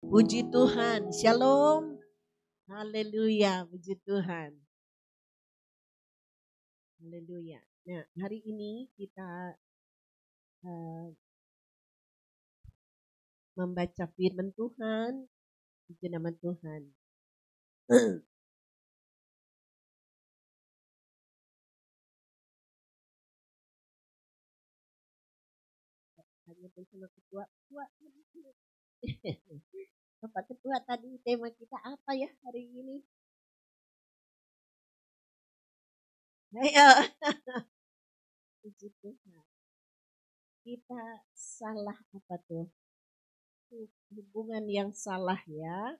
Puji Tuhan, Shalom, Haleluya, puji Tuhan, Haleluya. Nah, hari ini kita uh, membaca firman Tuhan, puji nama Tuhan. Hanya bersama ketua, Bapak Ketua tadi tema kita apa ya hari ini? Ayo, puji Tuhan. Kita salah apa tuh? Hubungan yang salah ya.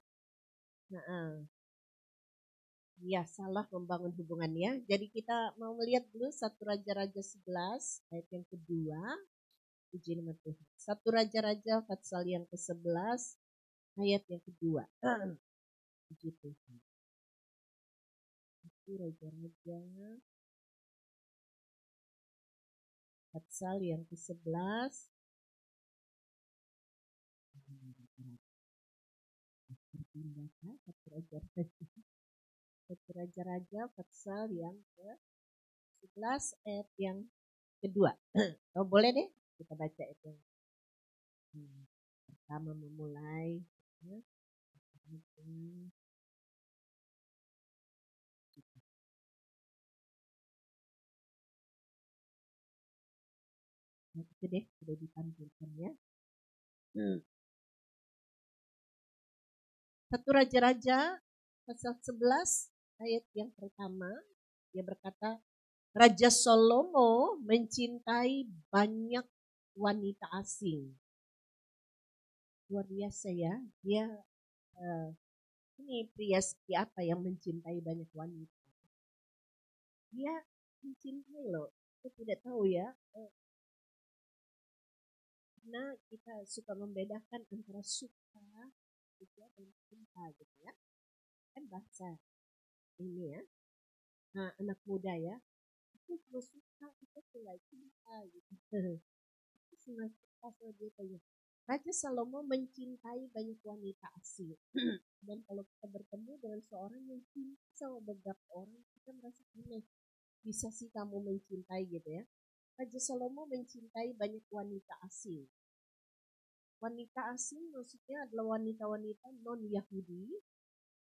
Nah, ya salah membangun hubungannya. Jadi kita mau melihat dulu 1 Raja-Raja 11 ayat yang kedua. Puji nama Tuhan. 1 Raja-Raja pasal yang ke-11 ayat yang kedua. Puji Tuhan. 1 Raja-Raja pasal yang ke-11. 1 Raja-Raja pasal yang ke-11 ayat yang kedua. Oh, boleh deh kita baca ayat yang pertama memulai. Itu deh sudah ditampilkan ya. 1 Raja-Raja pasal 11 ayat yang pertama, dia berkata, Raja Salomo mencintai banyak wanita asing. Luar biasa ya, dia ini pria seperti apa yang mencintai banyak wanita. Dia mencintai loh, kita tidak tahu ya, karena kita suka membedakan antara suka dan cinta gitu ya. Kan bahasa ini ya, nah, anak muda ya, aku cuma suka, aku cuma cinta gitu. Aku cuma suka sama dia kayak Raja Salomo mencintai banyak wanita asing. Dan kalau kita bertemu dengan seorang yang cinta sama beberapa orang, kita merasa aneh. Bisa sih kamu mencintai gitu ya. Raja Salomo mencintai banyak wanita asing. Wanita asing maksudnya adalah wanita-wanita non-Yahudi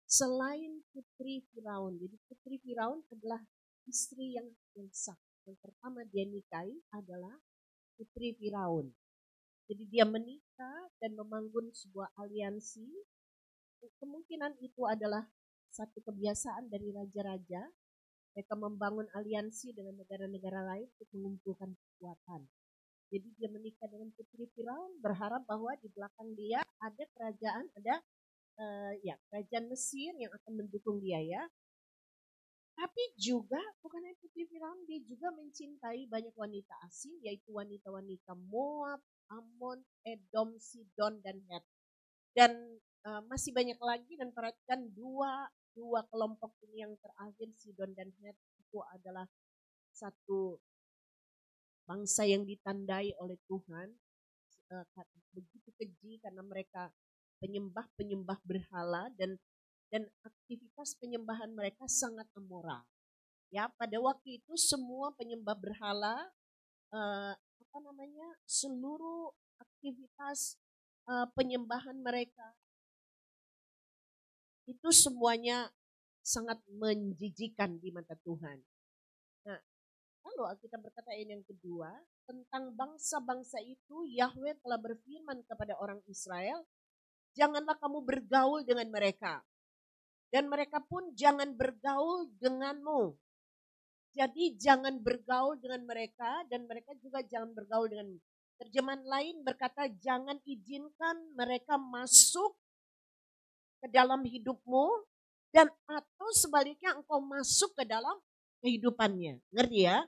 selain putri Firaun. Jadi putri Firaun adalah istri yang sah. Yang pertama dia nikahi adalah putri Firaun. Jadi dia menikah dan membangun sebuah aliansi. Kemungkinan itu adalah satu kebiasaan dari raja-raja. Mereka membangun aliansi dengan negara-negara lain untuk mengumpulkan kekuatan. Jadi dia menikah dengan putri Firaun, berharap bahwa di belakang dia ada kerajaan, ada kerajaan Mesir yang akan mendukung dia ya. Tapi juga bukan hanya putri Firaun, dia juga mencintai banyak wanita asing, yaitu wanita-wanita Moab, Ammon, Edom, Sidon, dan Het. Dan masih banyak lagi, dan perhatikan dua kelompok ini yang terakhir, Sidon dan Het, itu adalah satu bangsa yang ditandai oleh Tuhan, begitu keji karena mereka penyembah berhala dan aktivitas penyembahan mereka sangat amoral. Ya, pada waktu itu semua penyembah berhala, seluruh aktivitas penyembahan mereka itu semuanya sangat menjijikan di mata Tuhan. Nah, kalau kita berkata ini yang kedua, tentang bangsa-bangsa itu, Yahweh telah berfirman kepada orang Israel, janganlah kamu bergaul dengan mereka. Dan mereka pun jangan bergaul denganmu. Jadi jangan bergaul dengan mereka dan mereka juga jangan bergaul denganmu. Terjemahan lain berkata, jangan izinkan mereka masuk ke dalam hidupmu dan atau sebaliknya engkau masuk ke dalam kehidupannya. Ngerti ya?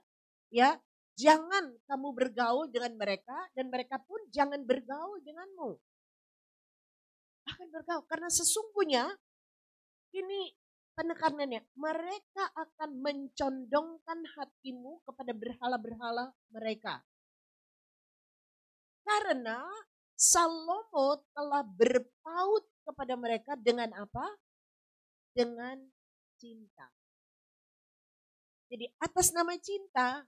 Ya, jangan kamu bergaul dengan mereka dan mereka pun jangan bergaul denganmu. Akan bergaul karena sesungguhnya ini penekanannya, mereka akan mencondongkan hatimu kepada berhala-berhala mereka. Karena Salomo telah berpaut kepada mereka dengan apa? Dengan cinta. Jadi atas nama cinta,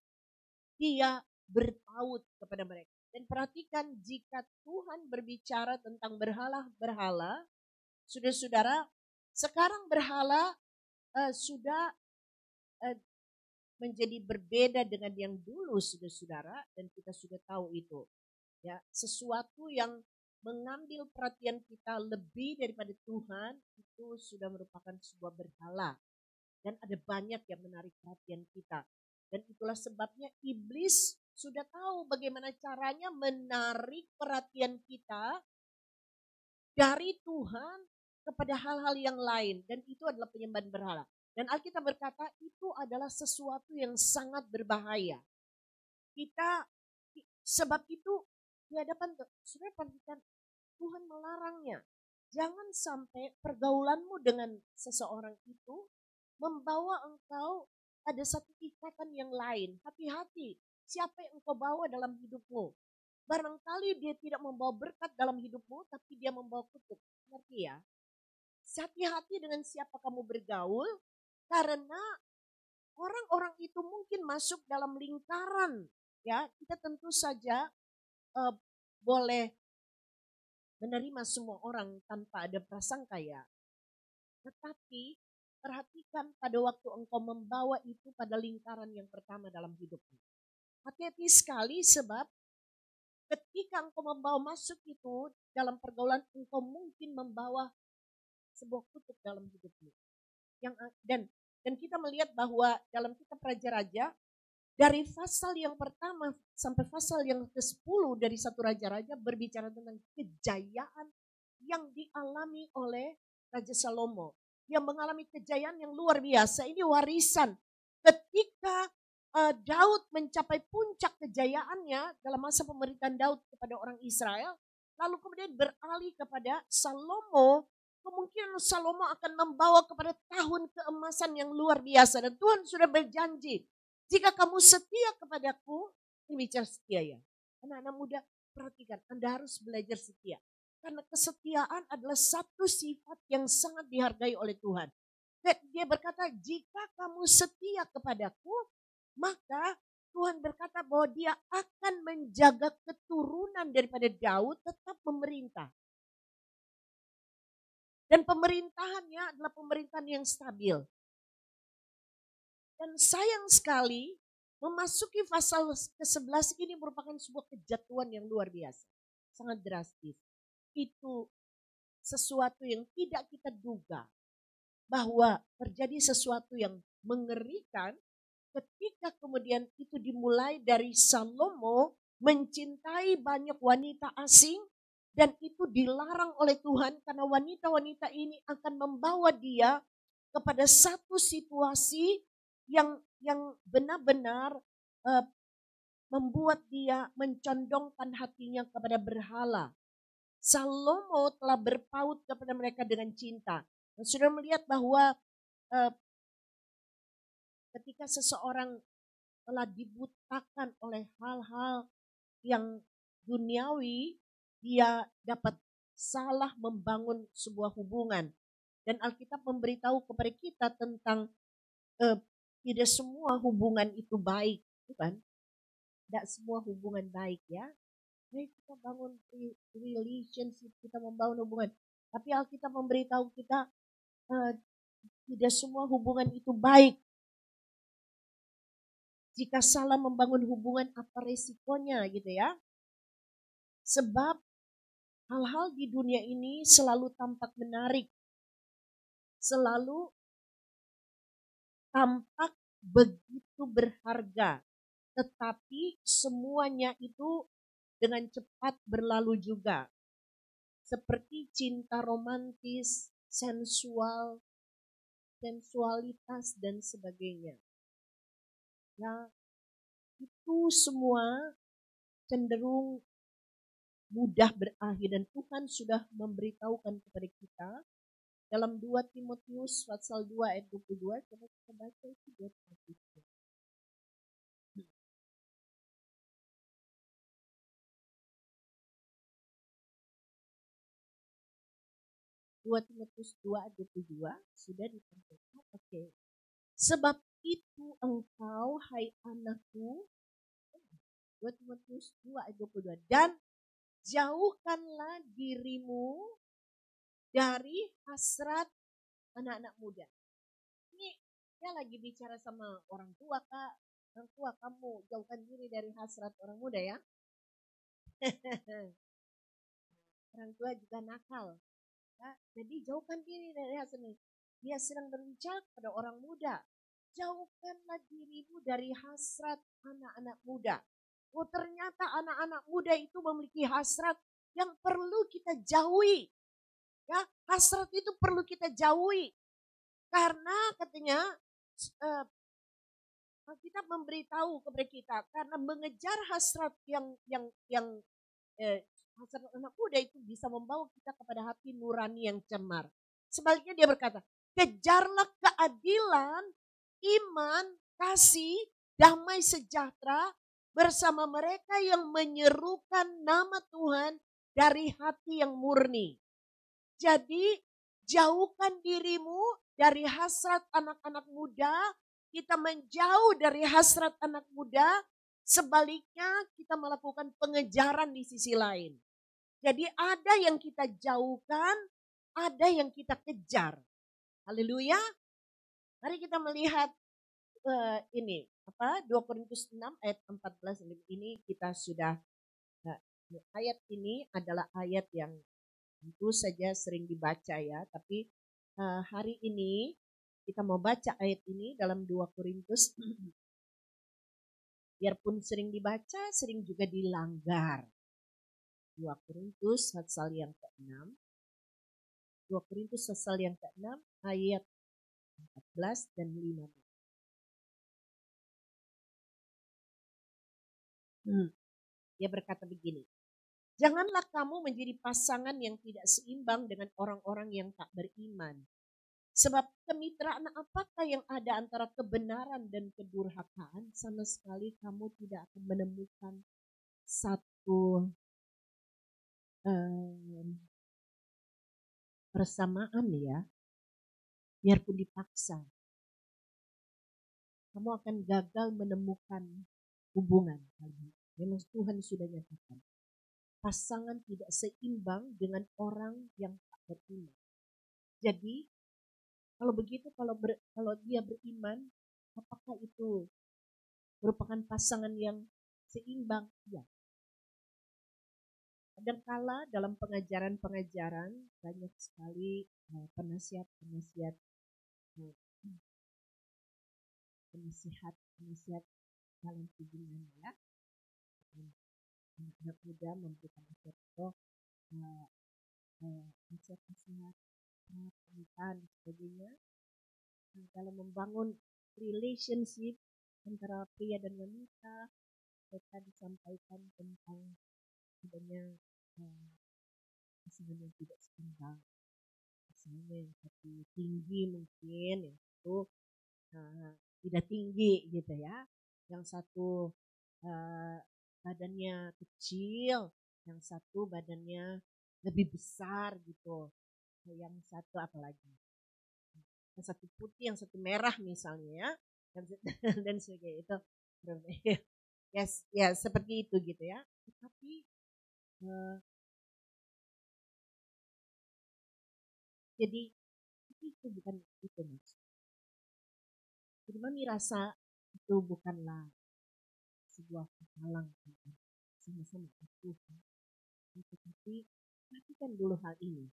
dia berpaut kepada mereka. Dan perhatikan, jika Tuhan berbicara tentang berhala-berhala, saudara-saudara, sekarang berhala sudah menjadi berbeda dengan yang dulu, saudara-saudara, dan kita sudah tahu itu. Ya, sesuatu yang mengambil perhatian kita lebih daripada Tuhan itu sudah merupakan sebuah berhala. Dan ada banyak yang menarik perhatian kita. Dan itulah sebabnya iblis sudah tahu bagaimana caranya menarik perhatian kita dari Tuhan kepada hal-hal yang lain. Dan itu adalah penyembahan berhala. Dan Alkitab berkata itu adalah sesuatu yang sangat berbahaya. Sebab itu di hadapan saudara perhatikan, Tuhan melarangnya. Jangan sampai pergaulanmu dengan seseorang itu membawa engkau ada satu ikatan yang lain. Hati-hati, siapa yang engkau bawa dalam hidupmu. Barangkali dia tidak membawa berkat dalam hidupmu, tapi dia membawa kutuk. Ngerti ya? Hati-hati dengan siapa kamu bergaul, karena orang-orang itu mungkin masuk dalam lingkaran. Ya, kita tentu saja boleh menerima semua orang tanpa ada prasangka ya. Tetapi perhatikan pada waktu engkau membawa itu pada lingkaran yang pertama dalam hidupmu. Hati-hati sekali, sebab ketika engkau membawa masuk itu dalam pergaulan, engkau mungkin membawa sebuah kutuk dalam hidupmu. Dan kita melihat bahwa dalam kitab Raja-Raja, dari pasal yang pertama sampai pasal yang ke-10 dari satu Raja-Raja berbicara tentang kejayaan yang dialami oleh Raja Salomo. Yang mengalami kejayaan yang luar biasa. Ini warisan. Ketika Daud mencapai puncak kejayaannya dalam masa pemerintahan Daud kepada orang Israel, lalu kemudian beralih kepada Salomo, kemungkinan Salomo akan membawa kepada tahun keemasan yang luar biasa. Dan Tuhan sudah berjanji, jika kamu setia kepadaku, ini bicara setia ya. Anak-anak muda, perhatikan, Anda harus belajar setia. Karena kesetiaan adalah satu sifat yang sangat dihargai oleh Tuhan. Dia berkata, jika kamu setia kepadaku, maka Tuhan berkata bahwa dia akan menjaga keturunan daripada Daud tetap memerintah. Dan pemerintahannya adalah pemerintahan yang stabil. Dan sayang sekali, memasuki pasal ke-11 ini merupakan sebuah kejatuhan yang luar biasa. Sangat drastis. Itu sesuatu yang tidak kita duga. Bahwa terjadi sesuatu yang mengerikan ketika kemudian itu dimulai dari Salomo mencintai banyak wanita asing. Dan itu dilarang oleh Tuhan karena wanita-wanita ini akan membawa dia kepada satu situasi yang benar-benar membuat dia mencondongkan hatinya kepada berhala. Salomo telah berpaut kepada mereka dengan cinta. Dan sudah melihat bahwa ketika seseorang telah dibutakan oleh hal-hal yang duniawi, dia dapat salah membangun sebuah hubungan. Dan Alkitab memberitahu kepada kita tentang tidak semua hubungan itu baik, bukan? Tidak semua hubungan baik ya. Jadi kita bangun relationship, kita membangun hubungan. Tapi Alkitab memberitahu kita tidak semua hubungan itu baik. Jika salah membangun hubungan, apa resikonya gitu ya? Sebab hal-hal di dunia ini selalu tampak menarik. Selalu tampak begitu berharga. Tetapi semuanya itu dengan cepat berlalu juga. Seperti cinta romantis, sensualitas dan sebagainya. Ya, itu semua cenderung mudah berakhir dan Tuhan sudah memberitahukan kepada kita dalam 2 Timotius pasal 2 ayat 22. Coba kita baca itu 2 Timotius. 2 Timotius 2:22 sudah diperhatikan. Oke. Sebab itu engkau, hai anakku, 2 Timotius 2:22, dan jauhkanlah dirimu dari hasrat anak-anak muda. Ini dia lagi bicara sama orang tua, Kak. Orang tua, kamu jauhkan diri dari hasrat orang muda ya. Orang tua juga nakal. Ya. Jadi jauhkan diri dari hasrat ini. Dia sedang berbicara pada orang muda. Jauhkanlah dirimu dari hasrat anak-anak muda. Oh, ternyata anak-anak muda itu memiliki hasrat yang perlu kita jauhi. Ya, hasrat itu perlu kita jauhi. Karena katanya kita memberitahu kepada kita, karena mengejar hasrat yang hasrat anak muda itu bisa membawa kita kepada hati nurani yang cemar. Sebaliknya dia berkata, kejarlah keadilan, iman, kasih, damai sejahtera bersama mereka yang menyerukan nama Tuhan dari hati yang murni. Jadi jauhkan dirimu dari hasrat anak-anak muda, kita menjauh dari hasrat anak muda, sebaliknya kita melakukan pengejaran di sisi lain. Jadi ada yang kita jauhkan, ada yang kita kejar. Haleluya. Mari kita melihat ini 2 Korintus 6 ayat 14 ini kita sudah ayat ini adalah ayat yang tentu saja sering dibaca ya, tapi hari ini kita mau baca ayat ini dalam 2 Korintus. Biarpun sering dibaca, sering juga dilanggar. 2 Korintus pasal yang ke-6. 2 Korintus pasal yang ke-6 ayat 14 dan 15. Dia berkata begini. Janganlah kamu menjadi pasangan yang tidak seimbang dengan orang-orang yang tak beriman. Sebab kemitraan apakah yang ada antara kebenaran dan kedurhakaan, sama sekali kamu tidak akan menemukan satu persamaan ya. Biarpun dipaksa, kamu akan gagal menemukan hubungan. Memang Tuhan sudah nyatakan. Pasangan tidak seimbang dengan orang yang tak beriman. Jadi kalau begitu, kalau dia beriman, apakah itu merupakan pasangan yang seimbang? Ya. Kadangkala dalam pengajaran-pengajaran banyak sekali penasihat dalam hubungan ya. Anak muda memberikan nasihat pernikahan dan sebagainya. Dalam membangun relationship antara pria dan wanita, mereka disampaikan tentang adanya pasangan yang tidak seimbang. Misalnya yang satu tinggi mungkin, yang satu tidak tinggi gitu ya. Yang satu badannya kecil, yang satu badannya lebih besar gitu. Yang satu apalagi? Yang satu putih, yang satu merah misalnya ya. Dan sebagainya itu. Yes, ya seperti itu gitu ya. Tetapi jadi itu bukan itu mas. Jadi mami rasa itu bukanlah sebuah penghalang sama-sama itu. Tetapi perhatikan dulu hal ini.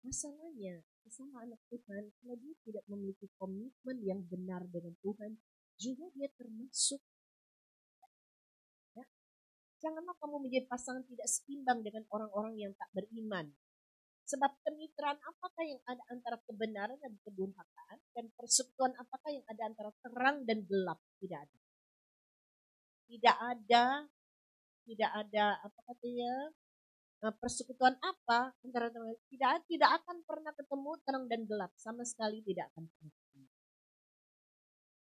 Masalahnya sesama anak Tuhan, kalau dia tidak memiliki komitmen yang benar dengan Tuhan, juga dia termasuk. Ya. Janganlah kamu menjadi pasangan tidak seimbang dengan orang-orang yang tak beriman. Sebab kemitraan apakah yang ada antara kebenaran dan kedurhakaan, dan persekutuan apakah yang ada antara terang dan gelap? Tidak ada. Tidak ada apa katanya, persekutuan apa antara tidak akan pernah ketemu terang dan gelap, sama sekali tidak akan pernah ketemu.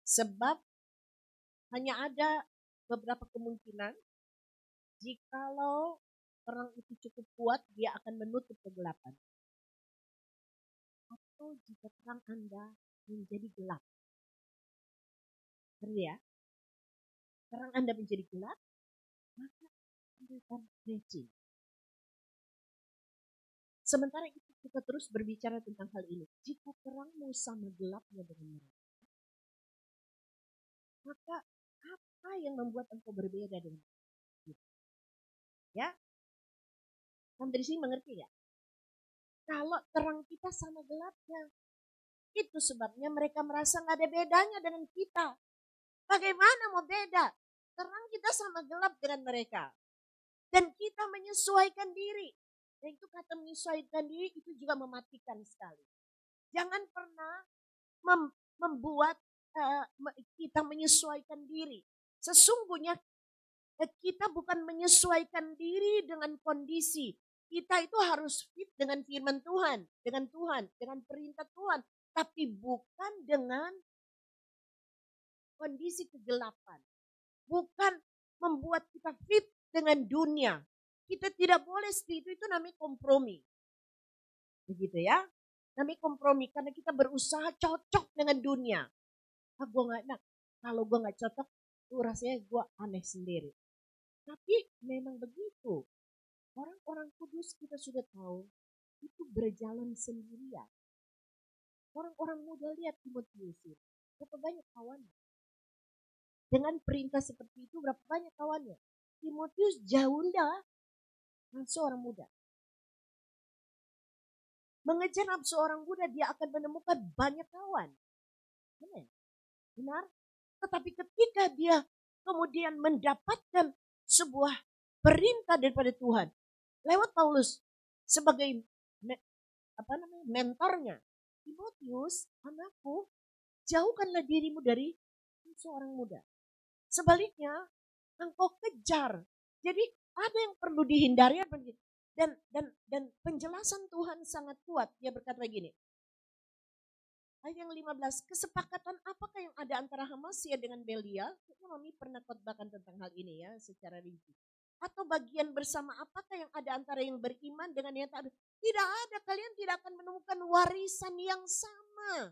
Sebab hanya ada beberapa kemungkinan, jikalau terang itu cukup kuat, dia akan menutup kegelapan. atau jika terang Anda menjadi gelap. Ngerti ya? Terang Anda menjadi gelap, maka Anda akan rejim. Sementara itu kita terus berbicara tentang hal ini. Jika terangmu sama gelapnya dengan mereka, maka apa yang membuat engkau berbeda dengan mereka? Ya, sampai di sini mengerti ya? Kalau terang kita sama gelapnya, itu sebabnya mereka merasa nggak ada bedanya dengan kita. Bagaimana mau beda? Terang kita sama gelap dengan mereka. Dan kita menyesuaikan diri. Dan itu kata menyesuaikan diri itu juga mematikan sekali. Jangan pernah membuat kita menyesuaikan diri. Sesungguhnya kita bukan menyesuaikan diri dengan kondisi. Kita itu harus fit dengan firman Tuhan, dengan perintah Tuhan. Tapi bukan dengan kondisi kegelapan. Bukan membuat kita fit dengan dunia. Kita tidak boleh seperti itu namanya kompromi. Begitu ya. Namanya kompromi karena kita berusaha cocok dengan dunia. Gue gak enak. Kalau gue gak cocok, tuh rasanya gue aneh sendiri. Tapi memang begitu. Orang-orang kudus kita sudah tahu itu berjalan sendirian. Orang-orang muda lihat Timotius itu. Berapa banyak kawannya. Dengan perintah seperti itu berapa banyak kawannya. Timotius jauh dah. Seorang muda. Mengejar nafsu orang muda dia akan menemukan banyak kawan. Benar? Tetapi ketika dia kemudian mendapatkan sebuah perintah daripada Tuhan. Lewat Paulus sebagai mentornya. Timotius, anakku, jauhkanlah dirimu dari seorang muda. Sebaliknya, engkau kejar. Jadi ada yang perlu dihindari dan penjelasan Tuhan sangat kuat. Dia berkata begini. Ayat yang 15, kesepakatan apakah yang ada antara Hamasya dengan Belial? Mami pernah khotbahkan tentang hal ini ya secara rinci. Atau bagian bersama apakah yang ada antara yang beriman dengan yang tak ada? Tidak ada, kalian tidak akan menemukan warisan yang sama.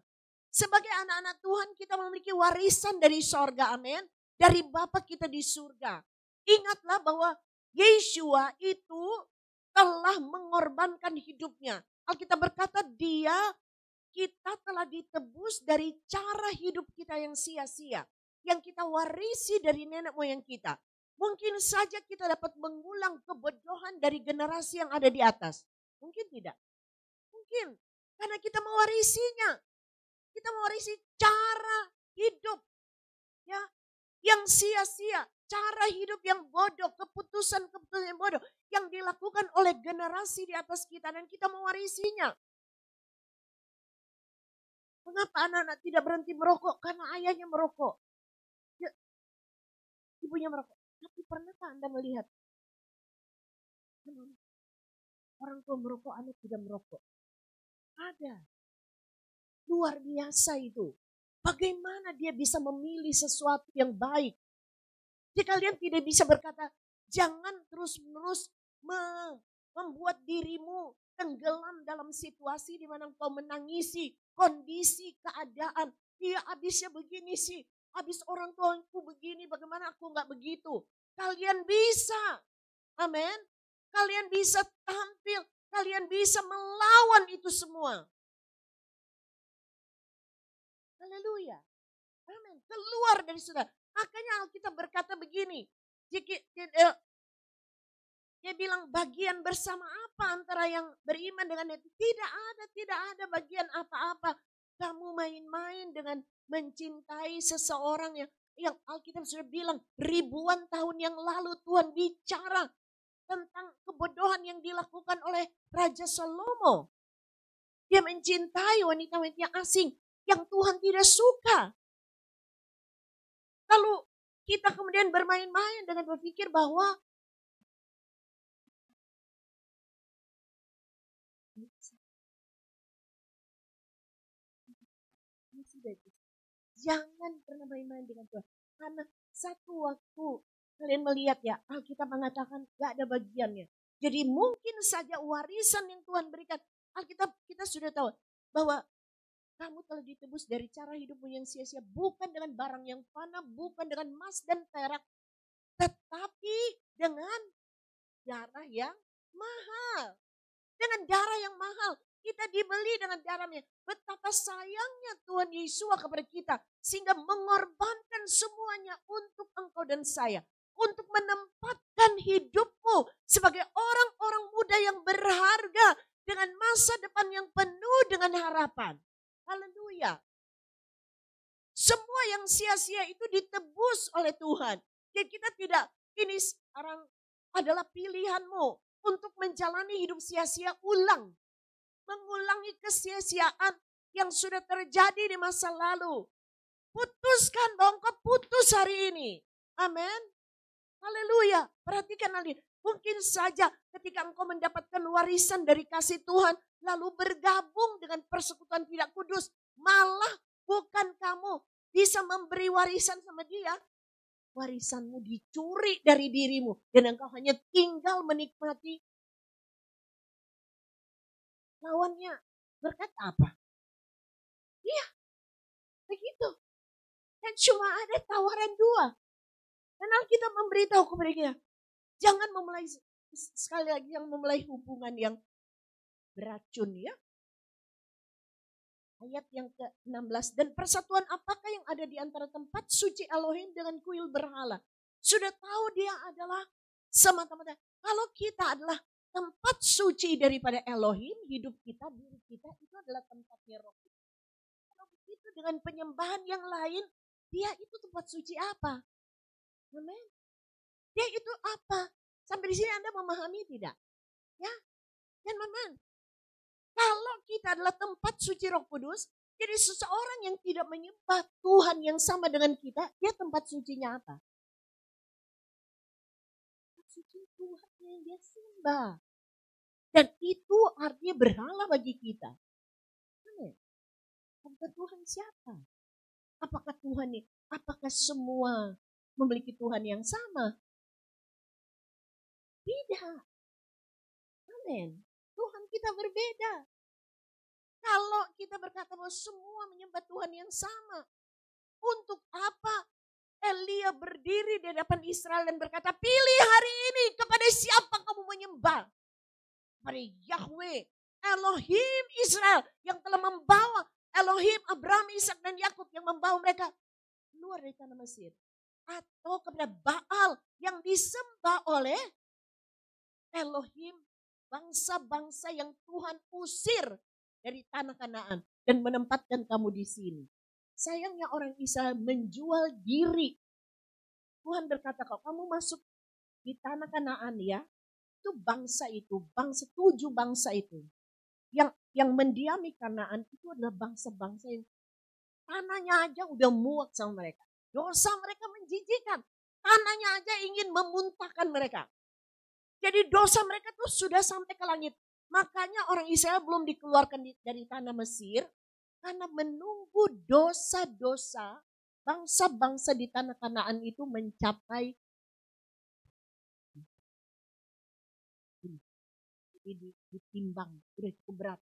Sebagai anak-anak Tuhan kita memiliki warisan dari sorga, amin. Dari Bapa kita di surga. Ingatlah bahwa Yeshua itu telah mengorbankan hidupnya. Alkitab berkata kita telah ditebus dari cara hidup kita yang sia-sia. Yang kita warisi dari nenek moyang kita. Mungkin saja kita dapat mengulang kebodohan dari generasi yang ada di atas. Mungkin tidak. Mungkin. Karena kita mewarisinya. Kita mewarisi cara hidup. Ya, yang sia-sia. Cara hidup yang bodoh. Keputusan-keputusan yang bodoh. Yang dilakukan oleh generasi di atas kita. Dan kita mewarisinya. Mengapa anak-anak tidak berhenti merokok? Karena ayahnya merokok. Ya, ibunya merokok. Tapi pernahkah Anda melihat? Orang tua merokok, anak tidak merokok. Ada. Luar biasa itu. Bagaimana dia bisa memilih sesuatu yang baik. Jadi kalian tidak bisa berkata, jangan terus-menerus membuat dirimu tenggelam dalam situasi di mana engkau menangisi kondisi keadaan. Iya habisnya begini sih, habis orang tuaku begini, bagaimana aku nggak begitu. Kalian bisa, amin. Kalian bisa tampil, kalian bisa melawan itu semua. Haleluya. Amin. Keluar dari saudara. Makanya Alkitab berkata begini. Dia bilang bagian bersama apa antara yang beriman dengan itu. Tidak ada bagian apa-apa. Kamu main-main dengan mencintai seseorang yang Alkitab sudah bilang ribuan tahun yang lalu Tuhan bicara tentang kebodohan yang dilakukan oleh Raja Salomo. Dia mencintai wanita-wanita asing yang Tuhan tidak suka. Lalu kita kemudian bermain-main dengan berpikir bahwa jangan pernah main-main dengan Tuhan. Karena satu waktu kalian melihat ya, Alkitab mengatakan gak ada bagiannya. Jadi mungkin saja warisan yang Tuhan berikan. Alkitab kita sudah tahu bahwa Kamu telah ditebus dari cara hidupmu yang sia-sia. Bukan dengan barang yang fana, bukan dengan emas dan perak. Tetapi dengan darah yang mahal. Dengan darah yang mahal. Kita dibeli dengan darahnya. Betapa sayangnya Tuhan Yesus kepada kita. Sehingga mengorbankan semuanya untuk engkau dan saya. Untuk menempatkan hidupmu sebagai orang-orang muda yang berharga. Dengan masa depan yang penuh dengan harapan. Haleluya. Semua yang sia-sia itu ditebus oleh Tuhan. Jadi kita tidak, ini sekarang adalah pilihanmu untuk menjalani hidup sia-sia ulang. Mengulangi kesia-siaan yang sudah terjadi di masa lalu. Putuskan bahwa engkau putus hari ini. Amin. Haleluya. Perhatikan hal ini. Mungkin saja ketika engkau mendapatkan warisan dari kasih Tuhan. Lalu bergabung dengan persekutuan tidak kudus. Malah bukan kamu bisa memberi warisan sama dia. Warisanmu dicuri dari dirimu. Dan engkau hanya tinggal menikmati. Lawannya berkata apa? Iya, begitu. Dan cuma ada tawaran dua. Dan Alkitab memberitahu kepada kita. Jangan memulai, sekali lagi yang memulai hubungan yang beracun ya. Ayat yang ke-16. Dan persatuan apakah yang ada di antara tempat suci Elohim dengan kuil berhala? Sudah tahu dia adalah semata-mata. Kalau kita adalah tempat suci daripada Elohim, hidup kita, diri kita itu adalah tempatnya roh. Kalau begitu dengan penyembahan yang lain, dia itu tempat suci apa? Amen. Dia itu apa? Sampai di sini Anda memahami tidak? Ya, dan aman. Kalau kita adalah tempat suci Roh Kudus, jadi seseorang yang tidak menyembah Tuhan yang sama dengan kita, dia tempat sucinya apa? Tempat suci Tuhan yang dia sembah. Dan itu artinya berhala bagi kita. Tempat Tuhan siapa? Apakah Tuhan ini? Apakah semua memiliki Tuhan yang sama? Tidak. Amin. Tuhan kita berbeda. Kalau kita berkata bahwa semua menyembah Tuhan yang sama. Untuk apa Elia berdiri di hadapan Israel dan berkata, pilih hari ini kepada siapa kamu menyembah. Kepada Yahweh, Elohim Israel yang telah membawa Elohim Abraham, Ishak dan Yakub yang membawa mereka keluar dari tanah Mesir. Atau kepada Baal yang disembah oleh Elohim bangsa-bangsa yang Tuhan usir dari tanah Kanaan dan menempatkan kamu di sini. Sayangnya orang Israel menjual diri. Tuhan berkata, kalau kamu masuk di tanah Kanaan ya, itu, bangsa 7 bangsa itu. Yang mendiami Kanaan itu adalah bangsa-bangsa yang tanahnya aja udah muak sama mereka. Dosa mereka menjijikkan. Tanahnya aja ingin memuntahkan mereka. Jadi dosa mereka tuh sudah sampai ke langit. Makanya orang Israel belum dikeluarkan dari tanah Mesir. Karena menunggu dosa-dosa bangsa-bangsa di tanah Kanaan itu mencapai. Jadi ditimbang, udah cukup berat.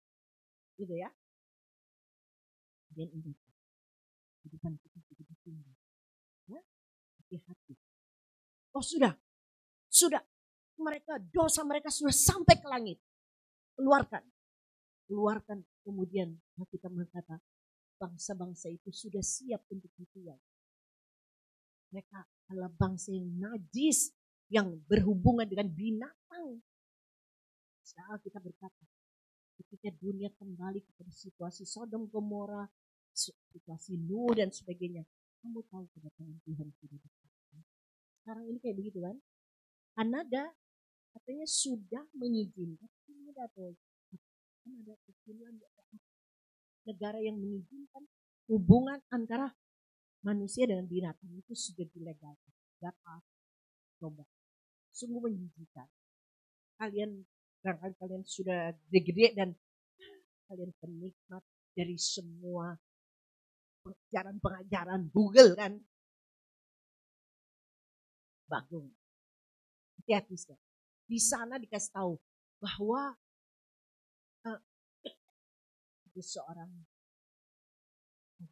Gitu ya. Dan ini. Kehidupan kita juga ditimbang. Ya, hati-hati. Oh sudah. Dosa mereka sudah sampai ke langit. Keluarkan. Kemudian kita berkata, bangsa-bangsa itu sudah siap untuk dituai. Mereka adalah bangsa yang najis, yang berhubungan dengan binatang. Sekarang kita berkata, ketika dunia kembali kepada situasi Sodom Gomora, situasi Nuh dan sebagainya, kamu tahu kedatangan Tuhan sudah dekat. Sekarang ini kayak begitu kan? Kanada katanya sudah mengizinkan, ada negara yang mengizinkan hubungan antara manusia dengan binatang itu sudah dilegalkan. Dapat coba, sungguh menjijikan. Kalian sudah gede dan kalian penikmat dari semua pengajaran Google kan. Bagus. Hati-hati. Di sana dikasih tahu bahwa seorang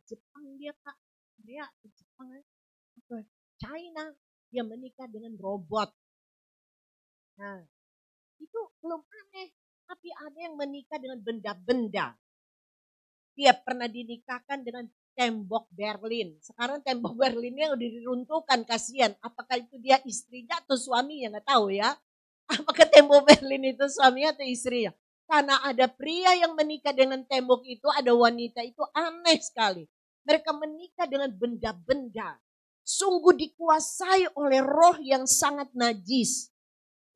Jepang dia Kak, Korea, Jepang, ke China, dia menikah dengan robot. Nah, itu belum aneh, tapi ada yang menikah dengan benda-benda. Dia pernah dinikahkan dengan tembok Berlin. Sekarang tembok Berlinnya udah diruntuhkan, kasihan. Apakah itu dia istrinya atau suaminya, nggak tahu ya. Apakah tembok Berlin itu suaminya atau istrinya? Karena ada pria yang menikah dengan tembok itu, ada wanita itu, aneh sekali. Mereka menikah dengan benda-benda. Sungguh dikuasai oleh roh yang sangat najis.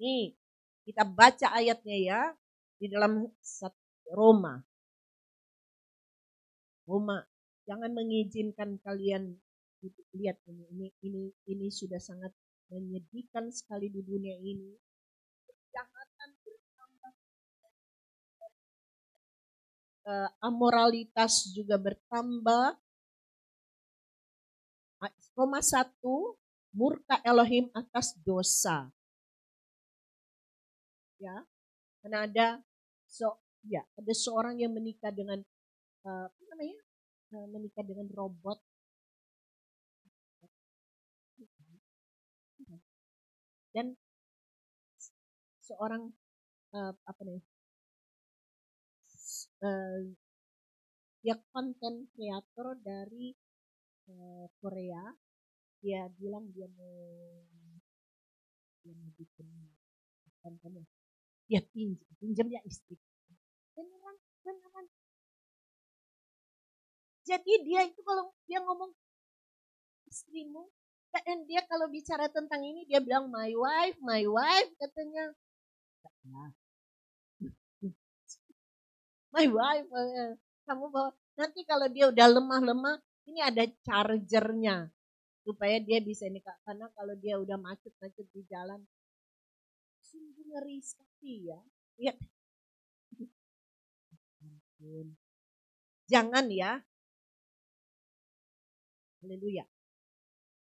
Nih, kita baca ayatnya ya. Di dalam Roma. Roma, jangan mengizinkan kalian lihat ini sudah sangat menyedihkan sekali di dunia ini. Kejahatan bertambah, amoralitas juga bertambah. Roma 1, murka Elohim atas dosa. Ya, karena ada seorang yang menikah dengan menikah dengan robot. Dan seorang dia konten kreator dari Korea, dia bilang dia mau bikin kontennya, dia pinjam ya istri. Beneran. Jadi dia itu kalau dia ngomong istrimu, dan dia kalau bicara tentang ini dia bilang my wife katanya. My wife, kamu bawa. Nanti kalau dia udah lemah-lemah, ini ada chargernya supaya dia bisa nikah. Karena kalau dia udah macet di jalan, sungguh ngeri sekali ya. Lihat. Jangan ya. Haleluya.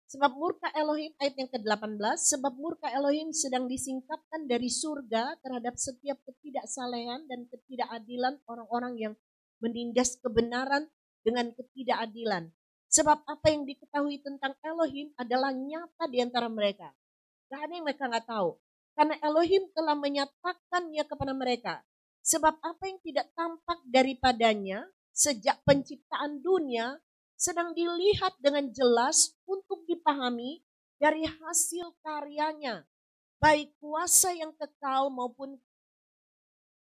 Sebab murka Elohim, ayat yang ke-18, sebab murka Elohim sedang disingkapkan dari surga terhadap setiap ketidaksalehan dan ketidakadilan orang-orang yang menindas kebenaran dengan ketidakadilan. Sebab apa yang diketahui tentang Elohim adalah nyata di antara mereka. Gak ada yang mereka gak tahu. Karena Elohim telah menyatakannya kepada mereka. Sebab apa yang tidak tampak daripadanya sejak penciptaan dunia sedang dilihat dengan jelas untuk dipahami dari hasil karyanya, baik kuasa yang kekal maupun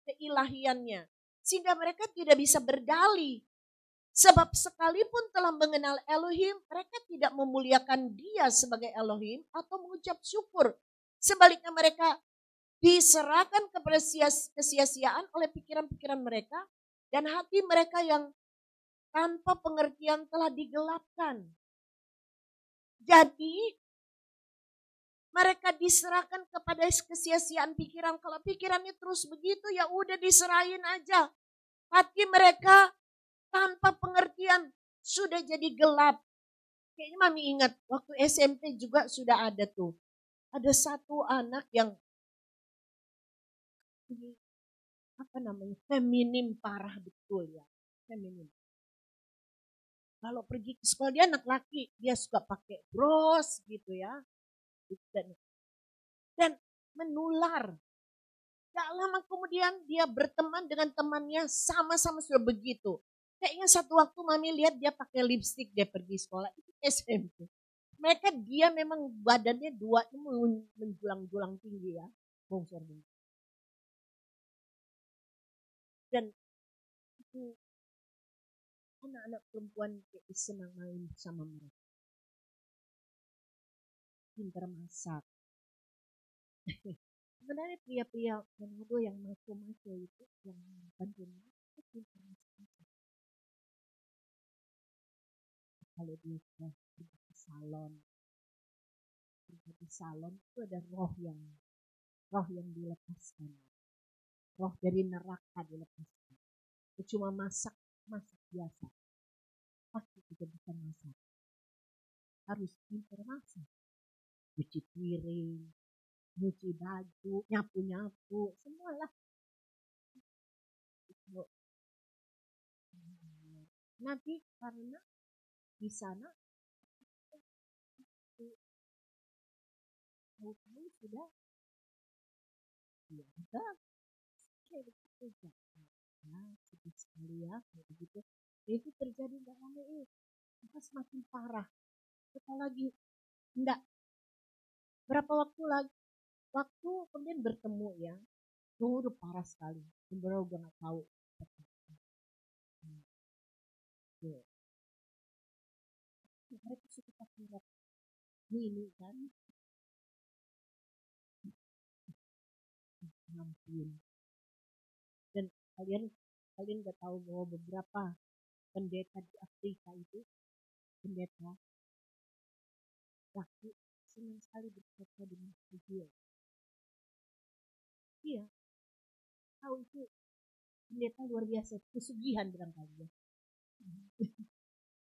keilahiannya, sehingga mereka tidak bisa berdalih. Sebab sekalipun telah mengenal Elohim, mereka tidak memuliakan dia sebagai Elohim atau mengucap syukur. Sebaliknya mereka diserahkan kepada kesia-siaan oleh pikiran-pikiran mereka, dan hati mereka yang tanpa pengertian telah digelapkan. Jadi mereka diserahkan kepada kesia-siaan pikiran. Kalau pikirannya terus begitu, ya udah diserahin aja. Hati mereka tanpa pengertian sudah jadi gelap. Kayaknya mami ingat waktu SMP juga sudah ada tuh. Ada satu anak yang feminim parah betul ya. Feminim. Kalau pergi ke sekolah dia anak laki, dia suka pakai bros gitu ya. Dan menular. Gak lama kemudian dia berteman dengan temannya sama-sama sudah begitu. Kayaknya satu waktu mami lihat dia pakai lipstik dia pergi sekolah. Itu SMP. Mereka dia memang badannya dua menjulang-julang tinggi ya. Bongsor. Dan itu anak-anak perempuan senang main sama mereka. Pintar masak. Sebenarnya pria-pria Manado yang maco-maco itu, yang bantuin itu pintar masak. Kalau dia sudah pergi ke salon itu ada roh yang dilepaskan. Roh dari neraka dilepaskan. Itu cuma masak biasa. Pasti juga bisa masak. Harus pintar masak. Cuci piring, nyuci baju, nyapu-nyapu, semualah. Nanti karena di sana tahu-tahu sudah ya kayak begitu. Nah, sedih sekali ya kayak begitu. Itu terjadi nggak lama ini, maka semakin parah. Kita lagi enggak berapa waktu lagi, waktu kemudian bertemu ya, udah parah sekali. Sebenarnya udah nggak tahu. Ya, mereka suka pakai rok mini kan, ampun. Dan kalian kalian nggak tahu bahwa beberapa pendeta di Afrika itu, pendeta laki senang sekali berfoto dengan video. Iya, tahu itu pendeta luar biasa, pesugihan barangkali ya.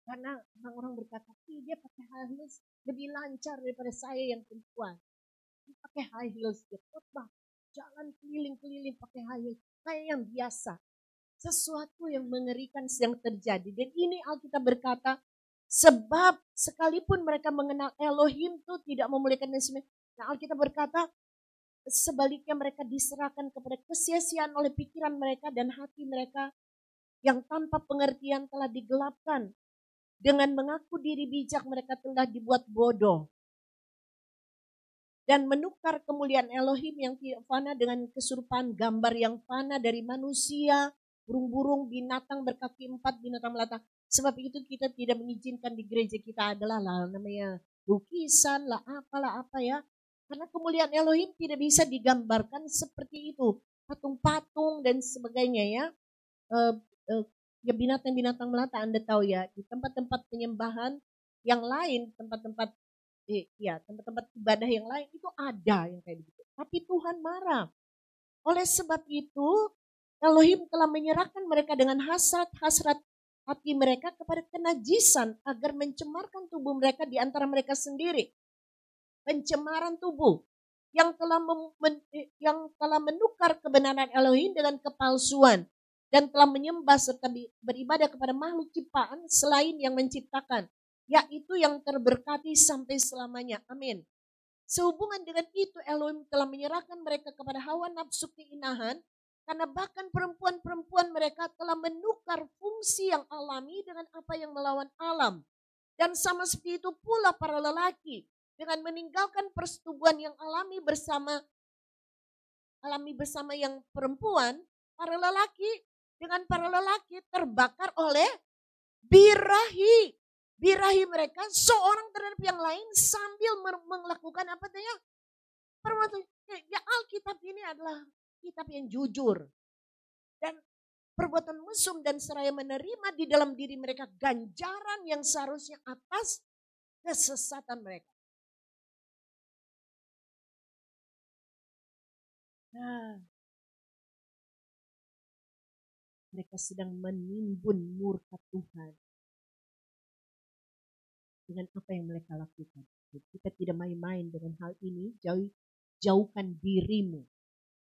Karena orang-orang berkata, dia pakai high heels lebih lancar daripada saya yang perempuan. Dia pakai high heels, dia khotbah, jalan keliling-keliling pakai high heels, kayak yang biasa. Sesuatu yang mengerikan sedang terjadi. Dan ini Alkitab berkata, sebab sekalipun mereka mengenal Elohim itu tidak memuliakan dan sebagainya. Nah, Alkitab berkata, sebaliknya mereka diserahkan kepada kesia-siaan oleh pikiran mereka dan hati mereka yang tanpa pengertian telah digelapkan. Dengan mengaku diri bijak mereka telah dibuat bodoh. Dan menukar kemuliaan Elohim yang tidak fana dengan keserupaan gambar yang fana dari manusia, burung-burung, binatang berkaki 4, binatang melata. Sebab itu kita tidak mengizinkan di gereja kita adalah namanya lukisan lah, apalah apa ya. Karena kemuliaan Elohim tidak bisa digambarkan seperti itu. Patung-patung dan sebagainya ya. Ya binatang-binatang melata Anda tahu ya. Di tempat-tempat penyembahan yang lain, tempat-tempat tempat-tempat ibadah yang lain itu ada yang kayak begitu. Tapi Tuhan marah. Oleh sebab itu Elohim telah menyerahkan mereka dengan hasrat hati mereka kepada kenajisan agar mencemarkan tubuh mereka di antara mereka sendiri. Pencemaran tubuh yang telah menukar kebenaran Elohim dengan kepalsuan dan telah menyembah serta beribadah kepada makhluk ciptaan selain yang menciptakan, yaitu yang terberkati sampai selamanya. Amin. Sehubungan dengan itu Elohim telah menyerahkan mereka kepada hawa nafsu keinahan, karena bahkan perempuan-perempuan mereka telah menukar fungsi yang alami dengan apa yang melawan alam. Dan sama seperti itu pula para lelaki, dengan meninggalkan persetubuhan yang alami bersama yang perempuan, para lelaki terbakar oleh birahi. Birahi mereka seorang terhadap yang lain sambil melakukan apa tanya? Ya Alkitab ini adalah kitab yang jujur. Dan perbuatan mesum dan seraya menerima di dalam diri mereka ganjaran yang seharusnya atas kesesatan mereka. Nah, mereka sedang menimbun murka Tuhan dengan apa yang mereka lakukan. Kita tidak main-main dengan hal ini. Jauhkan dirimu.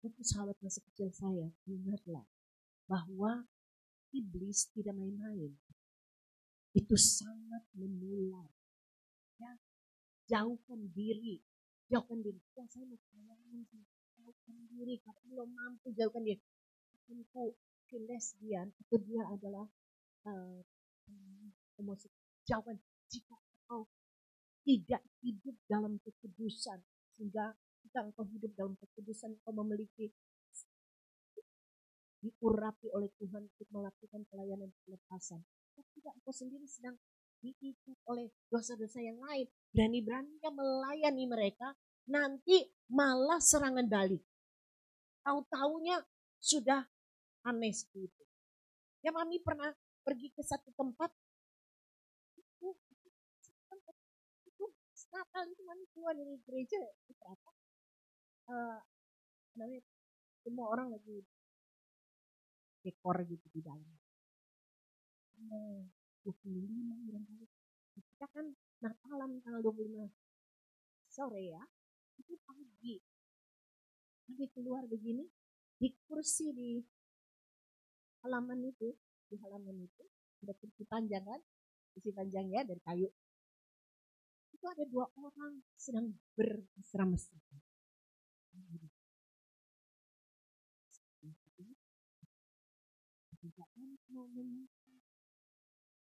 Untuk sahabat masa kecil saya, ingatlah bahwa iblis tidak main-main. Itu sangat menular. Ya, jauhkan diri. Jauhkan diri. Ya, saya mau pelayanan. Jauhkan diri. Kalau belum mampu, jauhkan diri. Aku lesbian, atau dia adalah homoseksual. Jauhkan. Jika engkau tidak hidup dalam kekudusan, sehingga jika engkau hidup dalam kekudusan, engkau memiliki diurapi oleh Tuhan untuk melakukan pelayanan pelepasan. Tidak, engkau sendiri sedang diikat oleh dosa-dosa yang lain. Berani-beraninya melayani mereka, nanti malah serangan balik. Tahu-taunya sudah aneh seperti itu. Ya, Mami pernah pergi ke satu tempat, itu Natal itu Mami keluar dari gereja, itu apa? Namanya semua orang lagi dekor gitu di dalam. 25 barangkali. Kita kan Natalan tanggal 25 sore ya. Itu pagi. Kami keluar begini, di kursi di halaman itu, ada kursi panjang kan, besi panjang ya dari kayu. Itu ada 2 orang sedang bermesra-mesra. Tidak mau menyapa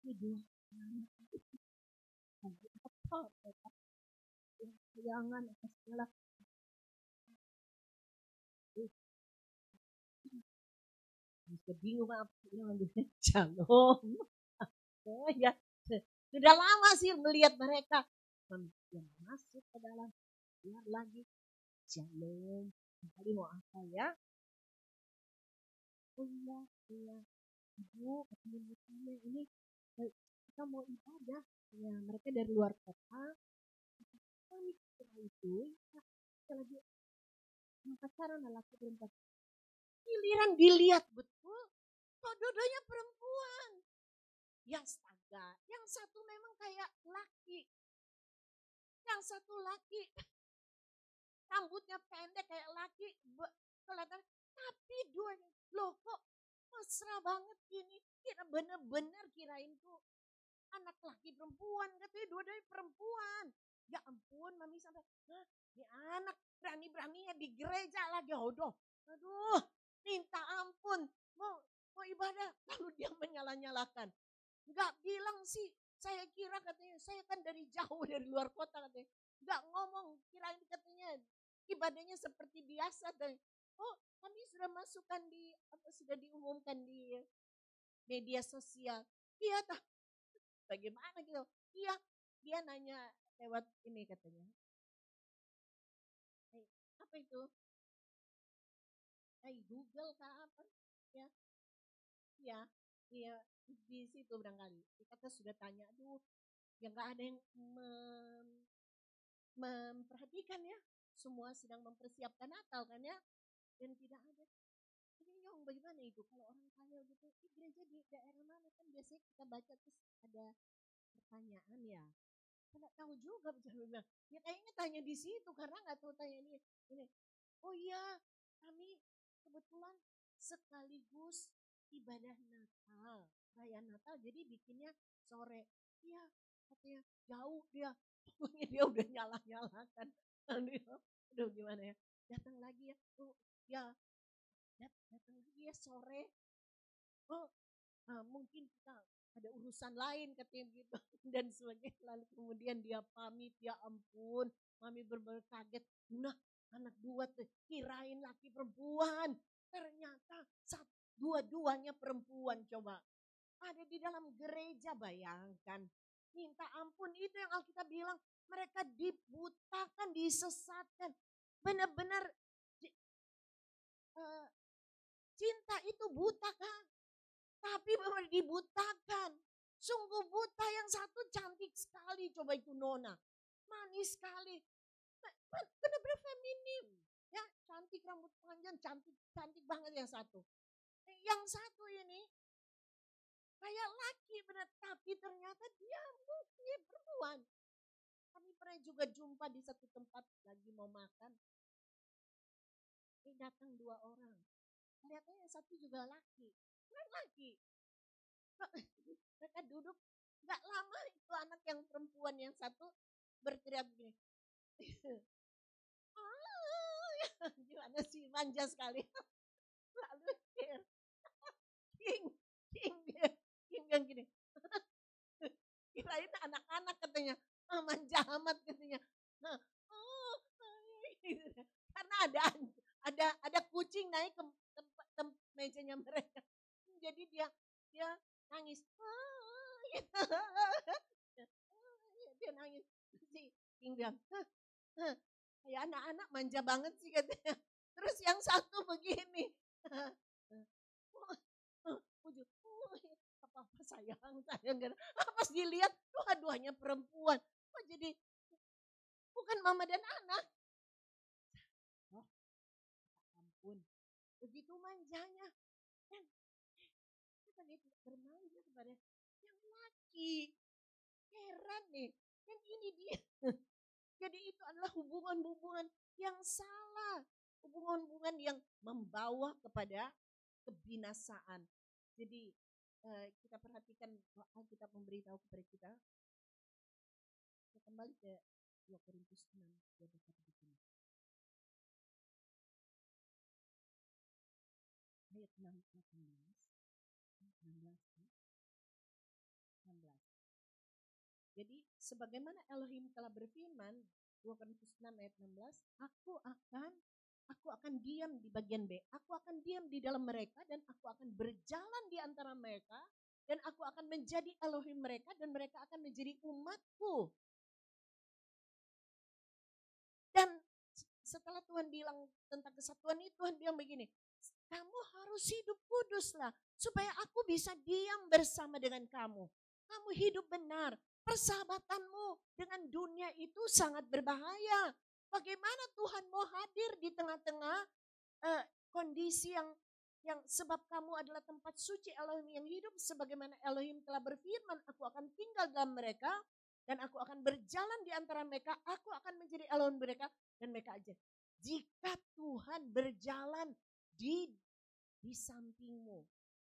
kedua anak itu lagi apa mereka kehilangan atas segala bisa bingung apa yang Shalom. Oh ya, sudah lama sih melihat mereka yang masuk ke dalam biar lagi Shalom. Tadi mau apa ya? Oh iya, ibu katanya ini kita mau ibadah. Ya, mereka dari luar kota. Kami setelah itu kita lagi pacaran laki perempuan. Giliran dilihat betul, kok dua-duanya perempuan. Ya astaga, yang satu memang kayak laki. Yang satu laki, rambutnya pendek kayak laki, kelihatan. Tapi duanya, loh kok mesra banget gini. Kira bener-bener kirain tuh anak laki perempuan, katanya dua-duanya perempuan. Ya ampun, mami sampai, ini anak berani-beraninya di gereja lagi, aduh, minta ampun, mau ibadah, lalu dia menyala-nyalakan. Enggak bilang sih, saya kira katanya, saya kan dari jauh dari luar kota katanya, enggak ngomong, kirain katanya ibadahnya seperti biasa. Dan oh kami sudah masukkan di, sudah diumumkan di media sosial. Iya tak, bagaimana gitu? Iya, dia nanya lewat ini katanya. Apa itu? Google kah apa? Ya, iya, iya di situ barangkali. Kita sudah tanya, aduh, ya nggak ada yang memperhatikan ya. Semua sedang mempersiapkan Natal kan ya, dan tidak ada. Ini Nyong bagaimana itu kalau orang kaya gitu, gereja di daerah mana kan biasanya kita baca terus ada pertanyaan ya. Nggak tahu juga bilang. Ya kayaknya tanya di situ karena nggak tahu tanya ini. Oh iya, kami kebetulan sekaligus ibadah Natal, raya Natal. Jadi bikinnya sore. Iya, katanya jauh dia. Pokoknya dia udah nyala-nyalakan. Aduh gimana ya. Datang lagi ya. Oh ya, datang lagi ya sore. Oh mungkin kita ada urusan lain katanya gitu dan sebagainya. Lalu kemudian dia pamit, ya ampun, mami benar kaget. Nah, anak dua tuh kirain laki perempuan, ternyata dua-duanya perempuan. Coba ada di dalam gereja, bayangkan, minta ampun. Itu yang Alkitab bilang, mereka dibutakan, disesatkan. Benar-benar cinta itu buta kan, tapi benar dibutakan. Sungguh buta, yang satu cantik sekali, coba itu Nona. Manis sekali. Benar-benar feminim. Ya, cantik rambut panjang, cantik banget yang satu. Yang satu ini kayak laki benar, tapi ternyata dia mungkin perempuan. Kami pernah juga jumpa di satu tempat lagi mau makan. Datang 2 orang. Kelihatannya yang satu juga laki. Benar laki. Mereka duduk, gak lama itu anak yang perempuan yang satu berteriak begini. Gimana sih, manja sekali. Lalu King bilang gini. Kirain anak-anak katanya, manja amat katanya. Karena ada kucing naik ke mejanya mereka. Jadi dia nangis. Dia nangis. Si King bilang, kayak anak-anak manja banget sih katanya. Terus yang satu begini. Apa sayang. Pas dilihat, dua-duanya perempuan. Kok jadi bukan mama dan anak. Oh, ampun. Begitu manjanya. Dan kita bermanja kepada yang laki. Heran nih. Dan ini dia. Jadi itu adalah hubungan-hubungan yang salah. Hubungan-hubungan yang membawa kepada kebinasaan. Jadi kita perhatikan Alkitab memberitahu kepada kita. Kita kembali ke 2 Korintus 6, dia berkata begini. Ayat 16. Jadi sebagaimana Elohim telah berfirman, 2 Korintus 6 ayat 16, aku akan diam di bagian B. Aku akan diam di dalam mereka dan aku akan berjalan di antara mereka dan aku akan menjadi Elohim mereka dan mereka akan menjadi umatku. Dan setelah Tuhan bilang tentang kesatuan ini, Tuhan bilang begini, kamu harus hidup kuduslah supaya aku bisa diam bersama dengan kamu. Kamu hidup benar. Persahabatanmu dengan dunia itu sangat berbahaya. Bagaimana Tuhan mau hadir di tengah-tengah kondisi yang sebab kamu adalah tempat suci Elohim yang hidup, sebagaimana Elohim telah berfirman, aku akan tinggal dalam mereka dan aku akan berjalan di antara mereka, aku akan menjadi Elohim mereka dan mereka aja. Jika Tuhan berjalan di sampingmu,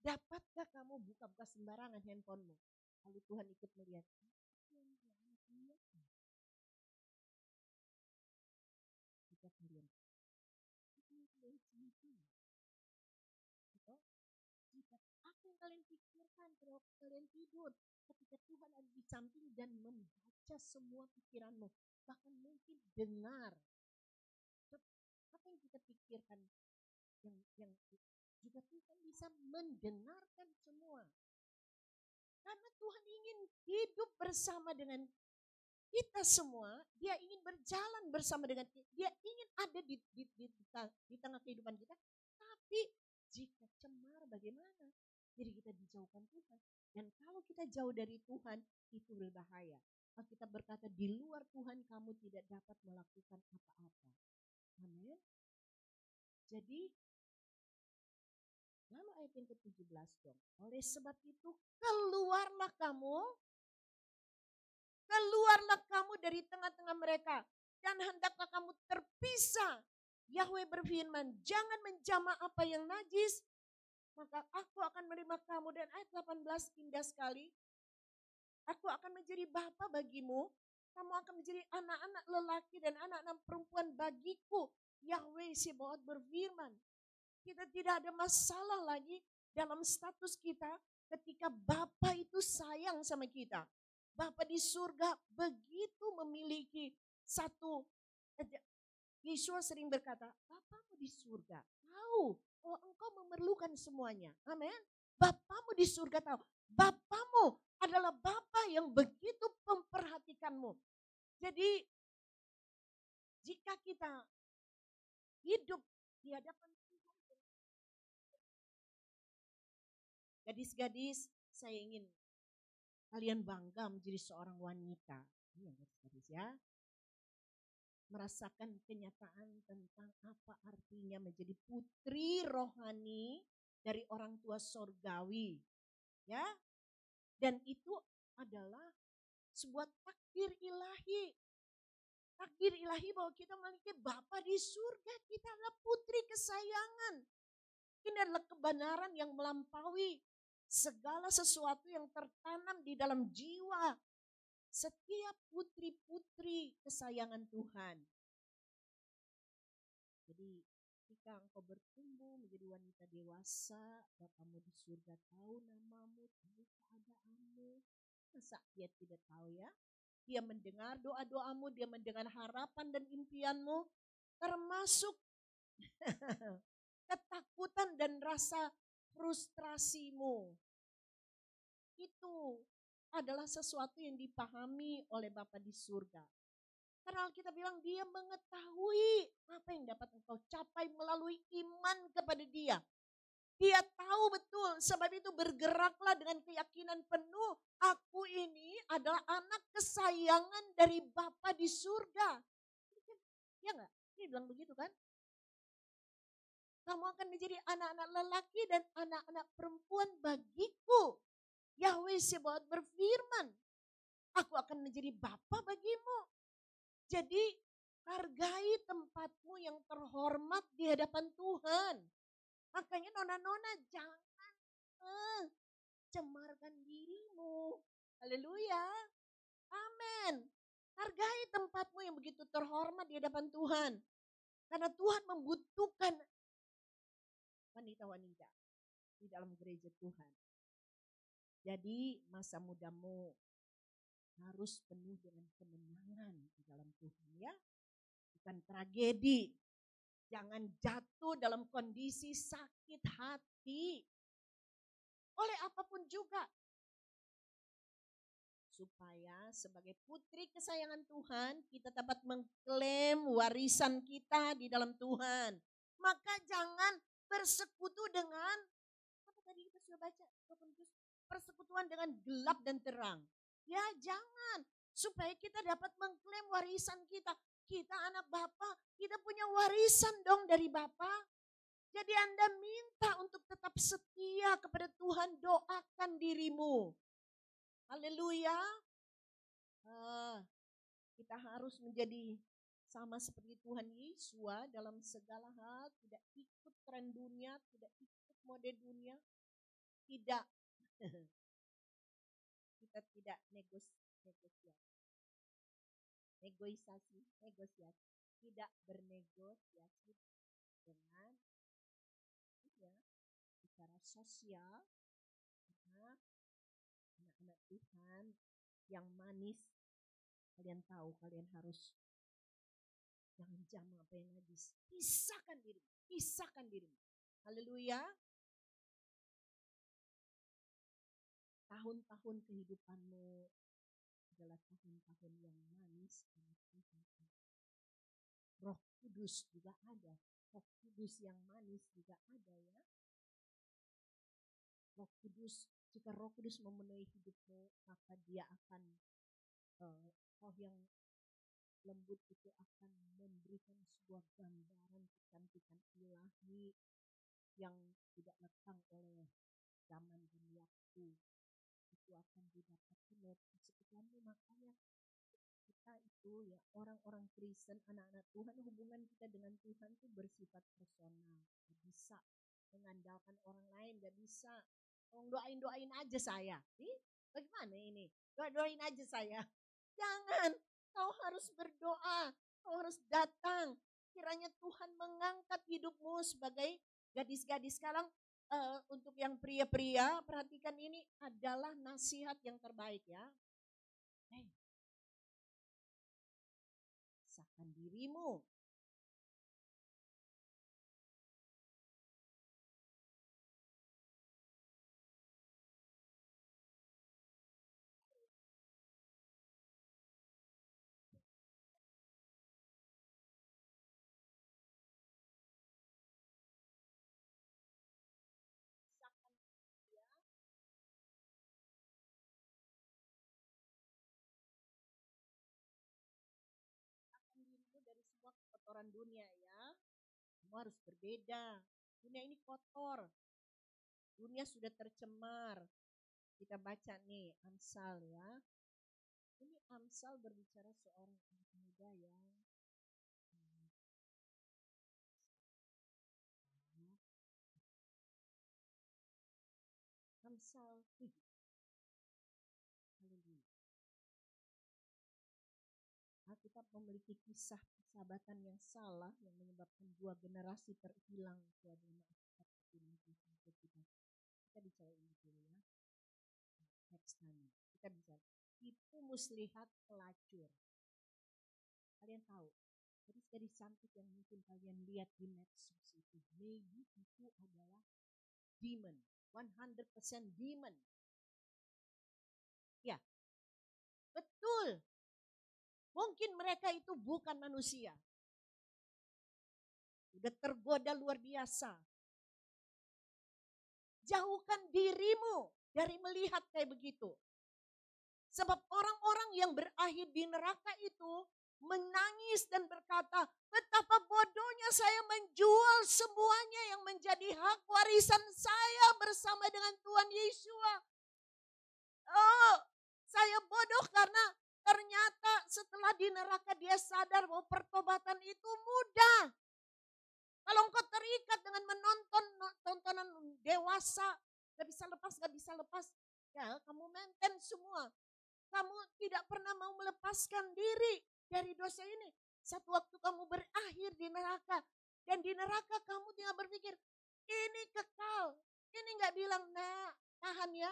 dapatkah kamu buka-buka sembarangan handphonemu? Lalu Tuhan ikut melihat. Jika kalian jika apa yang kalian pikirkan kalau kalian tidur, ketika Tuhan ada di samping dan membaca semua pikiranmu, bahkan mungkin dengar apa yang kita pikirkan, yang juga Tuhan bisa mendengarkan semua. Karena Tuhan ingin hidup bersama dengan kita semua, dia ingin berjalan bersama dengan kita, dia ingin ada di tengah kehidupan kita. Tapi jika cemar bagaimana? Jadi kita dijauhkan Tuhan. Dan kalau kita jauh dari Tuhan, itu berbahaya. Kita berkata di luar Tuhan kamu tidak dapat melakukan apa-apa. Amin. Jadi lalu ayat yang ke-17 dong. Oleh sebab itu keluarlah kamu dari tengah-tengah mereka dan hendaklah kamu terpisah. Yahweh berfirman, jangan menjamah apa yang najis, maka aku akan menerima kamu. Dan ayat 18 indah sekali. Aku akan menjadi bapa bagimu, kamu akan menjadi anak-anak lelaki dan anak-anak perempuan bagiku. Yahweh Sebaot berfirman. Kita tidak ada masalah lagi dalam status kita ketika Bapa itu sayang sama kita. Bapa di surga begitu memiliki satu, Yesus sering berkata, Bapamu di surga tahu bahwa engkau memerlukan semuanya. Amin. Bapamu di surga tahu. Bapamu adalah Bapa yang begitu memperhatikanmu. Jadi jika kita hidup di hadapan gadis-gadis, saya ingin kalian bangga menjadi seorang wanita. Iya gadis-gadis ya. Merasakan kenyataan tentang apa artinya menjadi putri rohani dari orang tua sorgawi. Ya. Dan itu adalah sebuah takdir ilahi. Takdir ilahi bahwa kita memiliki Bapa di surga. Kita adalah putri kesayangan. Ini adalah kebenaran yang melampaui segala sesuatu yang tertanam di dalam jiwa setiap putri-putri kesayangan Tuhan. Jadi ketika engkau bertumbuh menjadi wanita dewasa, Bapamu di surga tahu namamu, tahu keadaanmu. Masa dia tidak tahu ya? Dia mendengar doa-doamu, dia mendengar harapan dan impianmu, termasuk ketakutan dan rasa frustrasimu. Itu adalah sesuatu yang dipahami oleh Bapa di surga. Karena kita bilang dia mengetahui apa yang dapat engkau capai melalui iman kepada dia. Dia tahu betul, sebab itu bergeraklah dengan keyakinan penuh. Aku ini adalah anak kesayangan dari Bapa di surga. Ya enggak? Dia bilang begitu kan? Kamu akan menjadi anak-anak lelaki dan anak-anak perempuan bagiku. Yahweh Sebaot berfirman, aku akan menjadi bapa bagimu. Jadi hargai tempatmu yang terhormat di hadapan Tuhan. Makanya nona-nona jangan cemarkan dirimu. Haleluya. Amin. Hargai tempatmu yang begitu terhormat di hadapan Tuhan. Karena Tuhan membutuhkan wanita-wanita di dalam gereja Tuhan. Jadi masa mudamu harus penuh dengan kemenangan di dalam Tuhan ya. Bukan tragedi. Jangan jatuh dalam kondisi sakit hati. Oleh apapun juga. Supaya sebagai putri kesayangan Tuhan, kita dapat mengklaim warisan kita di dalam Tuhan. Maka jangan bersekutu dengan, apa tadi kita sudah baca, persekutuan dengan gelap dan terang. Ya jangan, supaya kita dapat mengklaim warisan kita. Kita anak Bapa, kita punya warisan dong dari Bapa. Jadi Anda minta untuk tetap setia kepada Tuhan, doakan dirimu. Haleluya. Kita harus menjadi sama seperti Tuhan Yesus dalam segala hal. Tidak ikut tren dunia, tidak ikut mode dunia. Tidak. Kita tidak negosiasi. Tidak bernegosiasi dengan ya, secara sosial. Karena anak-anak Tuhan yang manis, kalian tahu kalian harus jangan jamak apa yang najis. Pisahkan dirimu. Haleluya. Tahun-tahun kehidupanmu adalah tahun-tahun yang manis. Roh Kudus juga ada. Roh Kudus yang manis juga ada ya. Roh Kudus, jika Roh Kudus memenuhi hidupmu, maka dia akan roh yang lembut itu akan memberikan sebuah gambaran kecantikan ilahi yang tidak lekang oleh zaman dan waktu. Itu akan didapatkan lewat persekutuanmu. Makanya kita itu ya orang-orang Kristen, anak-anak Tuhan, hubungan kita dengan Tuhan itu bersifat personal. Gak bisa mengandalkan orang lain, gak bisa. Doain aja saya. Bagaimana ini? Doain aja saya. Jangan, kau harus berdoa, kau harus datang. Kiranya Tuhan mengangkat hidupmu sebagai gadis-gadis. Sekarang untuk yang pria-pria, perhatikan ini adalah nasihat yang terbaik ya. Pisahkan dirimu. Dari semua kotoran dunia ya. Kamu harus berbeda. Dunia ini kotor. Dunia sudah tercemar. Kita baca nih Amsal ya. Ini Amsal berbicara seorang anak muda yang Amsal 7. Alkitab memiliki kisah persahabatan yang salah yang menyebabkan 2 generasi terhilang. Kita bicara ini dulu ya. Next time. Kita bicara tipu muslihat pelacur. Kalian tahu, gadis-gadis cantik yang mungkin kalian lihat di medsos itu, maybe itu adalah demon, 100% demon. Ya, betul. Mungkin mereka itu bukan manusia. Udah tergoda luar biasa. Jauhkan dirimu dari melihat kayak begitu. Sebab orang-orang yang berakhir di neraka itu menangis dan berkata, betapa bodohnya saya menjual semuanya yang menjadi hak warisan saya bersama dengan Tuhan Yesus. Oh, saya bodoh karena ternyata setelah di neraka dia sadar bahwa pertobatan itu mudah. Kalau engkau terikat dengan menonton tontonan dewasa, gak bisa lepas, Ya, kamu maintain semua. Kamu tidak pernah mau melepaskan diri dari dosa ini. Satu waktu kamu berakhir di neraka. Dan di neraka kamu tinggal berpikir, ini kekal. Ini gak bilang, nah tahan ya.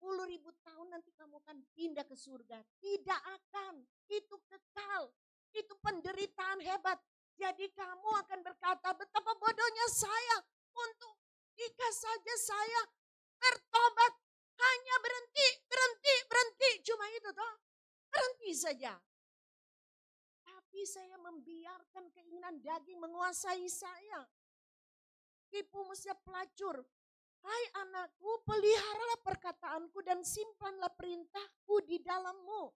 10.000 tahun nanti kamu akan pindah ke surga. Tidak akan. Itu kekal. Itu penderitaan hebat. Jadi kamu akan berkata, betapa bodohnya saya untuk jika saja saya bertobat. Hanya berhenti. Cuma itu toh. Berhenti saja. Tapi saya membiarkan keinginan daging menguasai saya. Tipu musnah pelacur. Hai anakku, peliharalah perkataanku dan simpanlah perintahku di dalammu.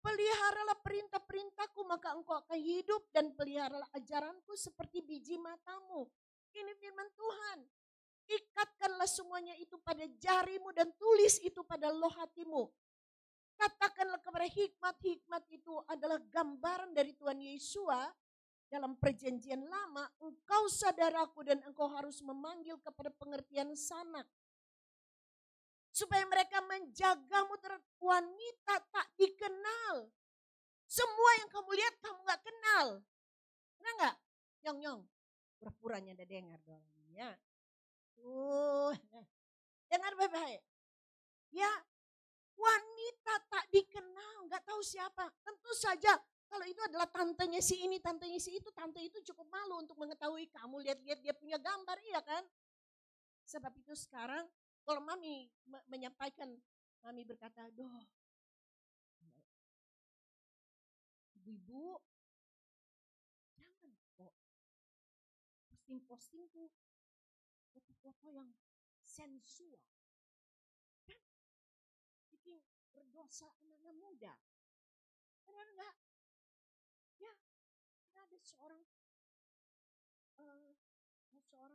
Peliharalah perintah-perintahku maka engkau akan hidup dan peliharalah ajaranku seperti biji matamu. Ini firman Tuhan. Ikatkanlah semuanya itu pada jarimu dan tulis itu pada loh hatimu. Katakanlah kepada hikmat itu adalah gambaran dari Tuhan Yesua. Dalam perjanjian lama, engkau saudaraku dan engkau harus memanggil kepada pengertian sanak. Supaya mereka menjagamu terhadap wanita tak dikenal. Semua yang kamu lihat kamu gak kenal. Kenal gak? Nyong. Pura-puranya ada dengar dong. Ya. Dengar baik-baik. Ya, wanita tak dikenal, gak tahu siapa. Tentu saja kalau itu adalah tantenya si ini, tantenya si itu, tante itu cukup malu untuk mengetahui kamu lihat-lihat dia punya gambar, iya kan? Sebab itu sekarang kalau mami menyampaikan, mami berkata, doh, ibu, jangan kok posting tuh foto-foto yang sensual. Kan bikin berdosa anak-anak muda. Benar enggak? Ya, ada seorang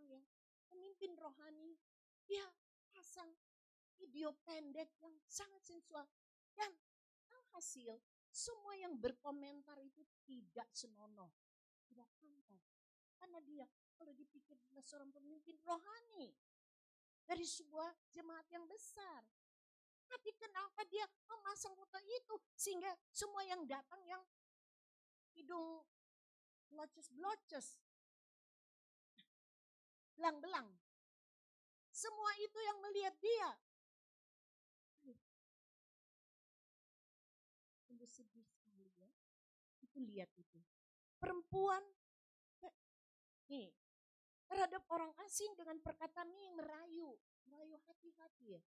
yang pemimpin rohani, dia pasang video pendek yang sangat sensual. Dan alhasil, semua yang berkomentar itu tidak senonoh, tidak pantas. Karena dia, kalau dipikir dia seorang pemimpin rohani dari sebuah jemaat yang besar. Tapi kenapa dia memasang foto itu sehingga semua yang datang yang hidung bloces, belang-belang. Semua itu yang melihat dia. Sungguh sedih sekali ya. Itu lihat itu. Perempuan nih terhadap orang asing dengan perkataan ini merayu hati-hati ya.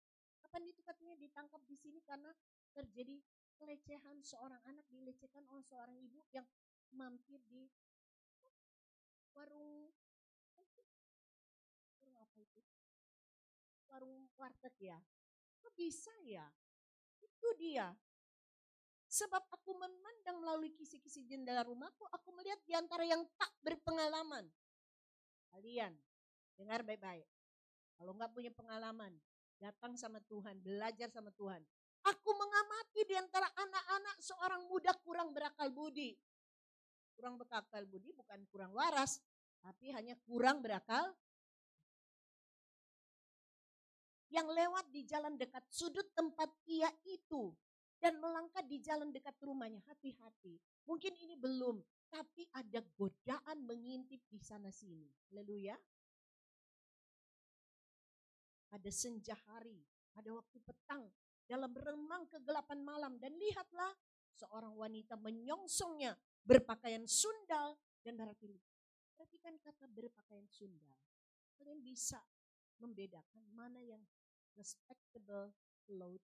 Kapan itu katanya ditangkap di sini karena terjadi pelecehan, seorang anak dilecehkan oleh seorang ibu yang mampir di warung apa itu? Warung warteg ya. Kok bisa ya? Itu dia. Sebab aku memandang melalui kisi-kisi jendela rumahku, aku melihat di antara yang tak berpengalaman. Kalian dengar baik-baik. Kalau enggak punya pengalaman, datang sama Tuhan, belajar sama Tuhan. Aku mengamati di antara anak-anak seorang muda kurang berakal budi. Kurang berakal budi bukan kurang waras, tapi hanya kurang berakal. Yang lewat di jalan dekat sudut tempat ia itu. Dan melangkah di jalan dekat rumahnya, hati-hati. Mungkin ini belum, tapi ada godaan mengintip di sana sini. Haleluya. Ada senja hari, ada waktu petang, dalam remang kegelapan malam. Dan lihatlah seorang wanita menyongsongnya berpakaian sundal dan berarti. Perhatikan kata berpakaian sundal. Kalian bisa membedakan mana yang respectable clothes,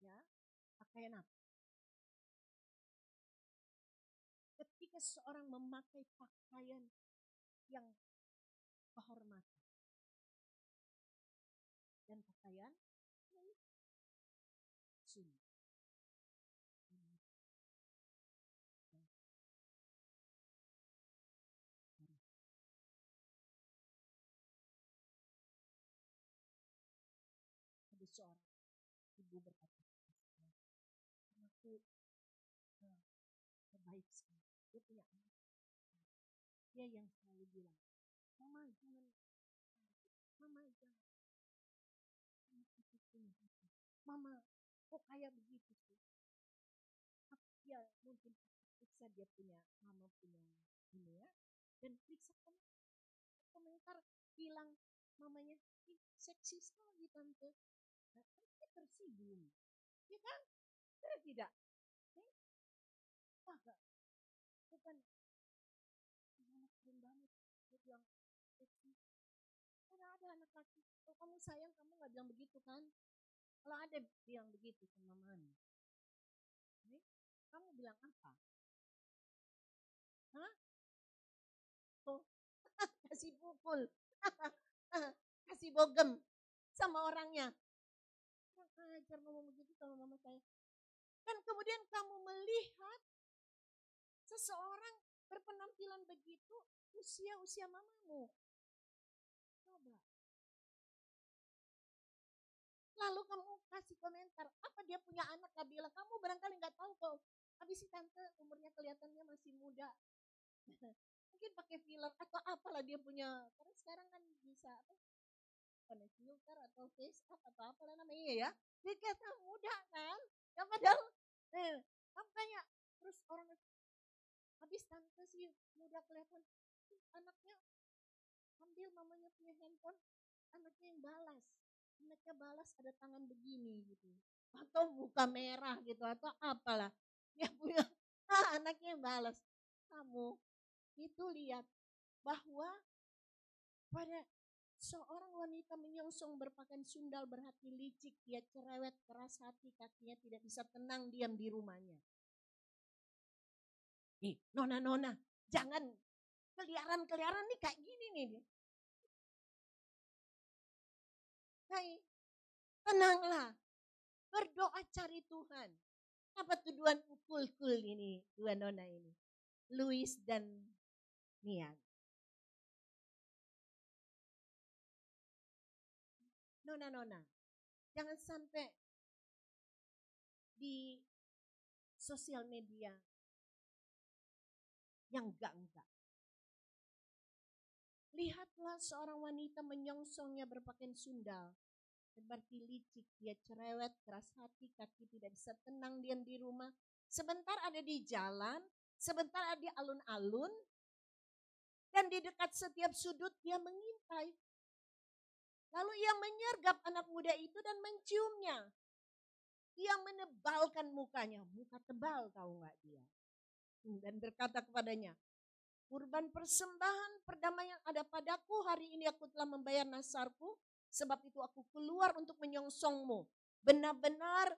ya, pakaian apa? Ketika seorang memakai pakaian yang kehormatan dan pakaian sundal. Ada seorang ibu berkata, anakku baik sekali. Dia punya anak. Dia yang selalu bilang, Mama jangan. Anak itu punya Mama, kok kayak begitu sih? Ya mungkin periksa dia punya, mama punya ini ya. Dan periksa komentar bilang mamanya, ih seksi sekali tante. Nah, kan dia tersinggung. Ya kan? Benar tidak? Wah, bukan mama keren banget. Dia bilang seksi. Karena ada anak laki, kalau kamu sayang kamu gak bilang begitu kan? Kalau ada bilang begitu sama mama, kamu bilang apa? Hah? Oh, kasih pukul. Kasih bogem sama orangnya. Kurang ajar ngomong begitu sama mama saya. Dan kemudian kamu melihat seseorang berpenampilan begitu usia-usia mamamu. Coba. Lalu kamu kasih komentar, apa dia punya anak Nabila? Kamu barangkali nggak tahu kok. Habis si tante umurnya kelihatannya masih muda. Mungkin pakai filler atau apalah dia punya. Karena sekarang kan bisa apa? Filter atau face up atau apalah namanya ya. Dia kelihatan muda kan. Ya padahal makanya terus orang habis tante sih muda kelihatan anaknya ambil mamanya punya handphone, anaknya yang balas. Anaknya balas ada tangan begini gitu. Atau buka merah gitu atau apalah. Dia punya anaknya yang balas. Kamu itu lihat bahwa pada seorang wanita menyongsong berpakaian sundal berhati licik, dia cerewet, keras hati, kakinya tidak bisa tenang diam di rumahnya. Nih, nona-nona, jangan keliaran-keliaran nih kayak gini nih. Hai, tenanglah, berdoa cari Tuhan. Apa tuduhan kul ini, dua nona ini? Louis dan Nian. Nona-nona, jangan sampai di sosial media yang enggak. Lihatlah seorang wanita menyongsongnya berpakaian sundal. Berarti licik, dia cerewet, keras hati, kaki tidak bisa tenang diam di rumah. Sebentar ada di jalan, sebentar ada di alun-alun, dan di dekat setiap sudut dia mengintai. Lalu ia menyergap anak muda itu dan menciumnya. Ia menebalkan mukanya, muka tebal tahu nggak dia. Dan berkata kepadanya, kurban persembahan perdamaian ada padaku, hari ini aku telah membayar nasarku, sebab itu aku keluar untuk menyongsongmu. Benar-benar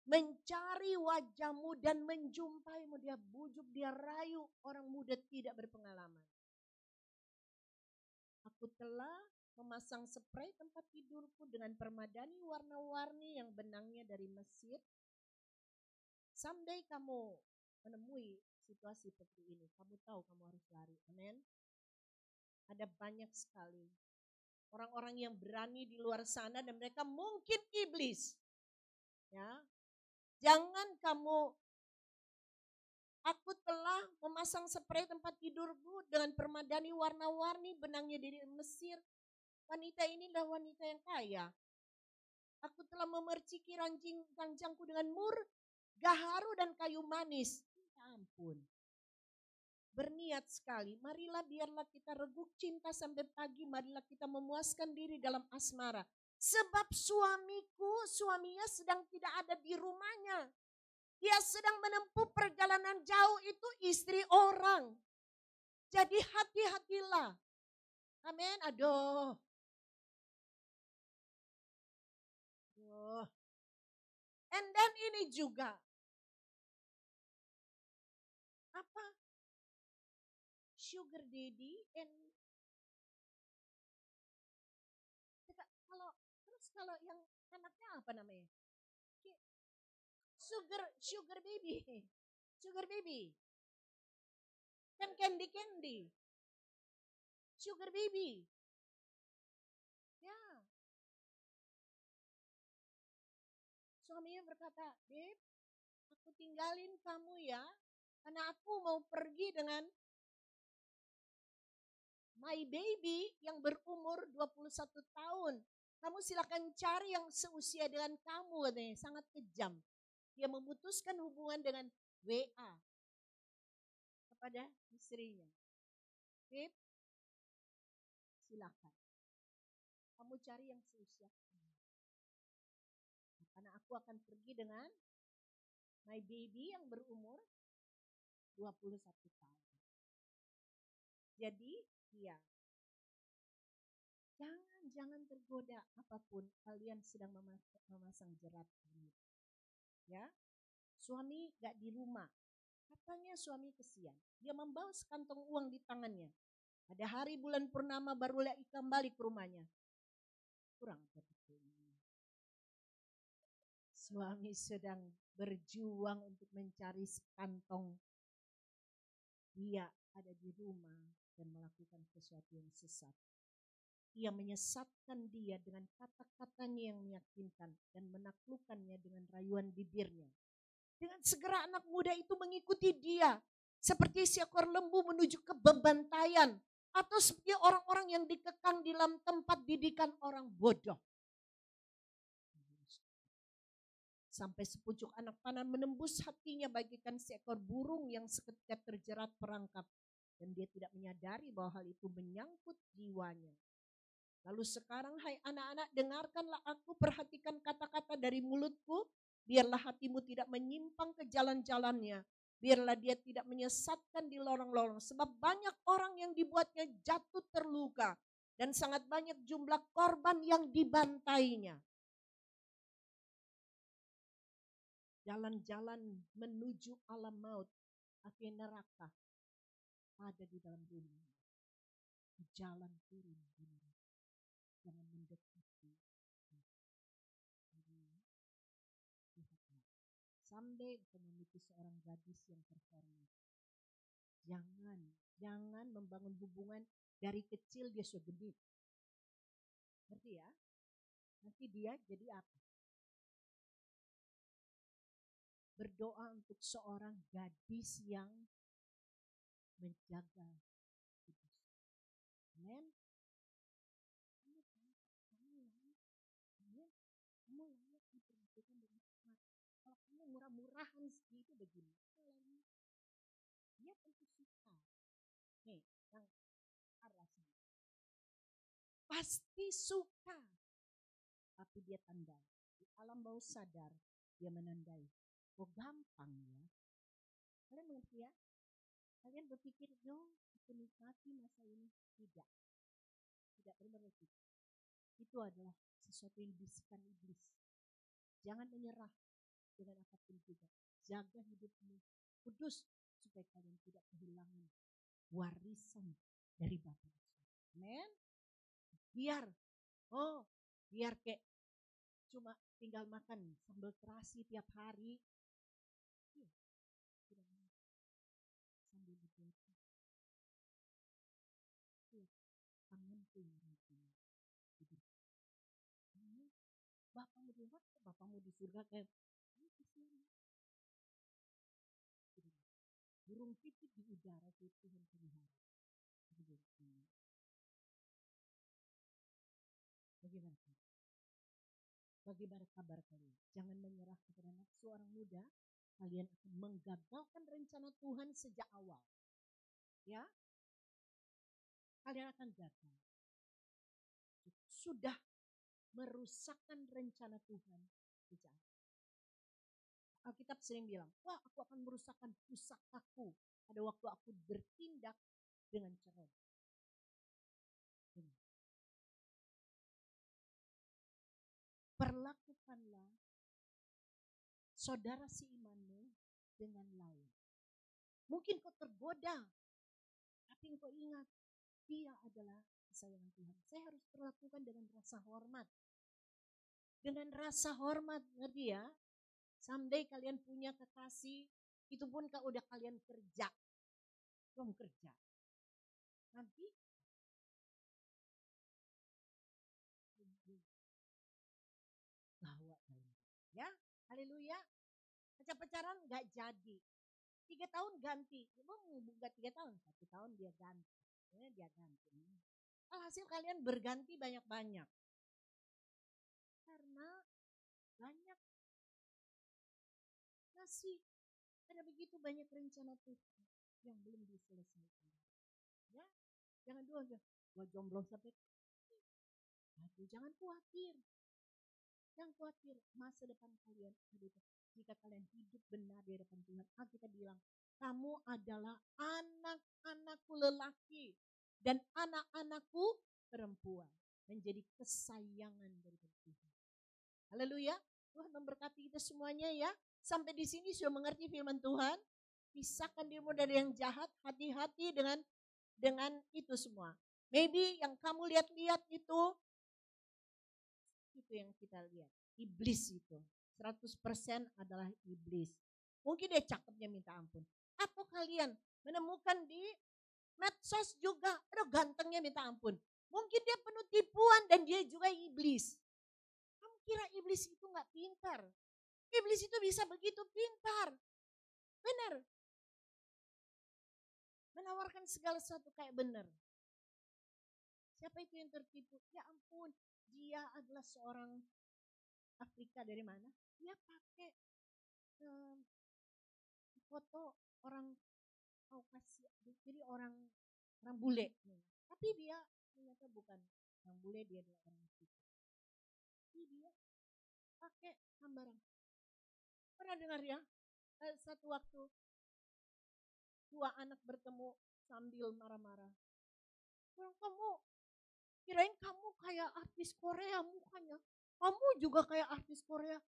mencari wajahmu dan menjumpaimu. Dia bujuk, dia rayu orang muda tidak berpengalaman. Aku telah memasang spray tempat tidurku dengan permadani warna-warni yang benangnya dari Mesir. Someday kamu menemui situasi seperti ini, kamu tahu kamu harus lari. Amin. Ada banyak sekali orang-orang yang berani di luar sana dan mereka mungkin iblis. Ya. Jangan kamu, aku telah memasang spray tempat tidurku dengan permadani warna-warni benangnya dari Mesir. Wanita inilah wanita yang kaya. Aku telah memerciki ranjangku dengan mur, gaharu dan kayu manis. Ya ampun. Berniat sekali, marilah biarlah kita reguk cinta sampai pagi, marilah kita memuaskan diri dalam asmara. Sebab suaminya sedang tidak ada di rumahnya. Dia sedang menempuh perjalanan jauh, itu istri orang. Jadi hati-hatilah. Amin, aduh. And then ini juga. Apa? Sugar daddy and kalau yang anaknya apa namanya? Sugar baby. Sugar baby. Kan candy. Sugar baby. Ya. Suaminya berkata, "Babe, aku tinggalin kamu ya. Karena aku mau pergi dengan my baby yang berumur 21 tahun. Kamu silakan cari yang seusia dengan kamu, katanya, sangat kejam. Dia memutuskan hubungan dengan WA kepada istrinya. Beb, silakan. Kamu cari yang seusia kamu. Karena aku akan pergi dengan my baby yang berumur 21 tahun. Jadi, ya, jangan tergoda apapun kalian sedang memasang jerat ini. Ya, suami gak di rumah. Katanya suami kesian. Dia membawa sekantong uang di tangannya. Pada hari bulan purnama barulah kembali ke rumahnya. Kurang betulnya. Suami sedang berjuang untuk mencari sekantong. Dia ada di rumah dan melakukan sesuatu yang sesat. Ia menyesatkan dia dengan kata-katanya yang meyakinkan dan menaklukkannya dengan rayuan bibirnya. Dengan segera anak muda itu mengikuti dia. Seperti seekor lembu menuju ke bebantaian. Atau seperti orang-orang yang dikekang di dalam tempat didikan orang bodoh. Sampai sepucuk anak panah menembus hatinya bagaikan seekor burung yang seketika terjerat perangkap. Dan dia tidak menyadari bahwa hal itu menyangkut jiwanya. Lalu sekarang hai anak-anak, dengarkanlah aku, perhatikan kata-kata dari mulutku. Biarlah hatimu tidak menyimpang ke jalan-jalannya. Biarlah dia tidak menyesatkan di lorong-lorong. Sebab banyak orang yang dibuatnya jatuh terluka. Dan sangat banyak jumlah korban yang dibantainya. Jalan-jalan menuju alam maut, akhirnya neraka, ada di dalam rumah. Jalan turun di neraka. Jangan mendekati. Someday kau memiliki seorang gadis yang terhormat. Jangan membangun hubungan dari kecil dia sudah gede. Ngerti ya? Nanti dia jadi apa? Berdoa untuk seorang gadis yang menjaga kudus. Amen. Kamu layak diperhatikan dengan amat. Kalau kamu murah-murahan segitu begini, dia tentu suka. Nih, yang arah sana. Pasti suka. Tapi dia tandai. Di alam bawah sadar, dia menandai. Oh gampang ya. Kalian mengerti ya? Kalian berpikir, aku nikmati masa ini. Tidak. Tidak benar begitu. Itu adalah sesuatu yang bisikan iblis. Jangan menyerah dengan apapun juga. Jaga hidupmu kudus supaya kalian tidak kehilangan warisan dari Bapa. Amen. Biar kayak cuma tinggal makan sambal terasi tiap hari. Sambil berdoa. Tanganku yang rajin. Bapakmu di mana? Bapakmu di surga kayak burung pipit di udara itu Tuhan pelihara. Bagaimana kabar kalian? Jangan menyerah kepada nafsu orang muda. Kalian akan menggagalkan rencana Tuhan sejak awal. Ya, kalian akan gagal. Sudah merusakkan rencana Tuhan sejak awal. Alkitab sering bilang, wah aku akan merusakkan pusakaku pada waktu aku bertindak dengan cerewet. Perlakukanlah saudara seimanmu dengan lain. Mungkin kau tergoda, tapi kau ingat, dia adalah kesayangan Tuhan. Saya harus perlakukan dengan rasa hormat. Dengan rasa hormat, ngerti ya? Someday kalian punya kekasih, itu pun kalau udah kalian kerja. Belum kerja. Nanti bawa kalian. Ya, haleluya. Pacaran gak jadi. 3 tahun ganti. Bukan 3 tahun, 1 tahun dia ganti. Dia ganti. Alhasil kalian berganti banyak-banyak. Karena banyak masih ada begitu banyak rencana Tuhan yang belum diselesaikan. Ya, jangan gua jomblo sampai aduh, jangan khawatir. Jangan khawatir, masa depan kalian ada. Jika kalian hidup benar di hadapan Tuhan, kita bilang, kamu adalah anak-anakku lelaki dan anak-anakku perempuan. Menjadi kesayangan dari Tuhan. Haleluya. Tuhan memberkati kita semuanya ya. Sampai di sini sudah mengerti firman Tuhan. Pisahkan dirimu dari yang jahat, hati-hati dengan itu semua. Maybe yang kamu lihat-lihat itu yang kita lihat. Iblis itu. 100% adalah iblis. Mungkin dia cakepnya minta ampun. Atau kalian menemukan di medsos juga, aduh gantengnya minta ampun. Mungkin dia penuh tipuan dan dia juga iblis. Kamu kira iblis itu gak pintar? Iblis itu bisa begitu pintar. Benar. Menawarkan segala sesuatu kayak benar. Siapa itu yang tertipu? Ya ampun, dia adalah seorang Afrika dari mana? Dia pakai foto orang Kaukasia, jadi orang bule. Tapi dia ternyata bukan orang bule, dia adalah orang Afrika. Tapi dia pakai gambaran. Pernah dengar ya? Satu waktu dua anak bertemu sambil marah-marah. Kamu kirain kamu kayak artis Korea mukanya. Kamu juga kayak artis Korea.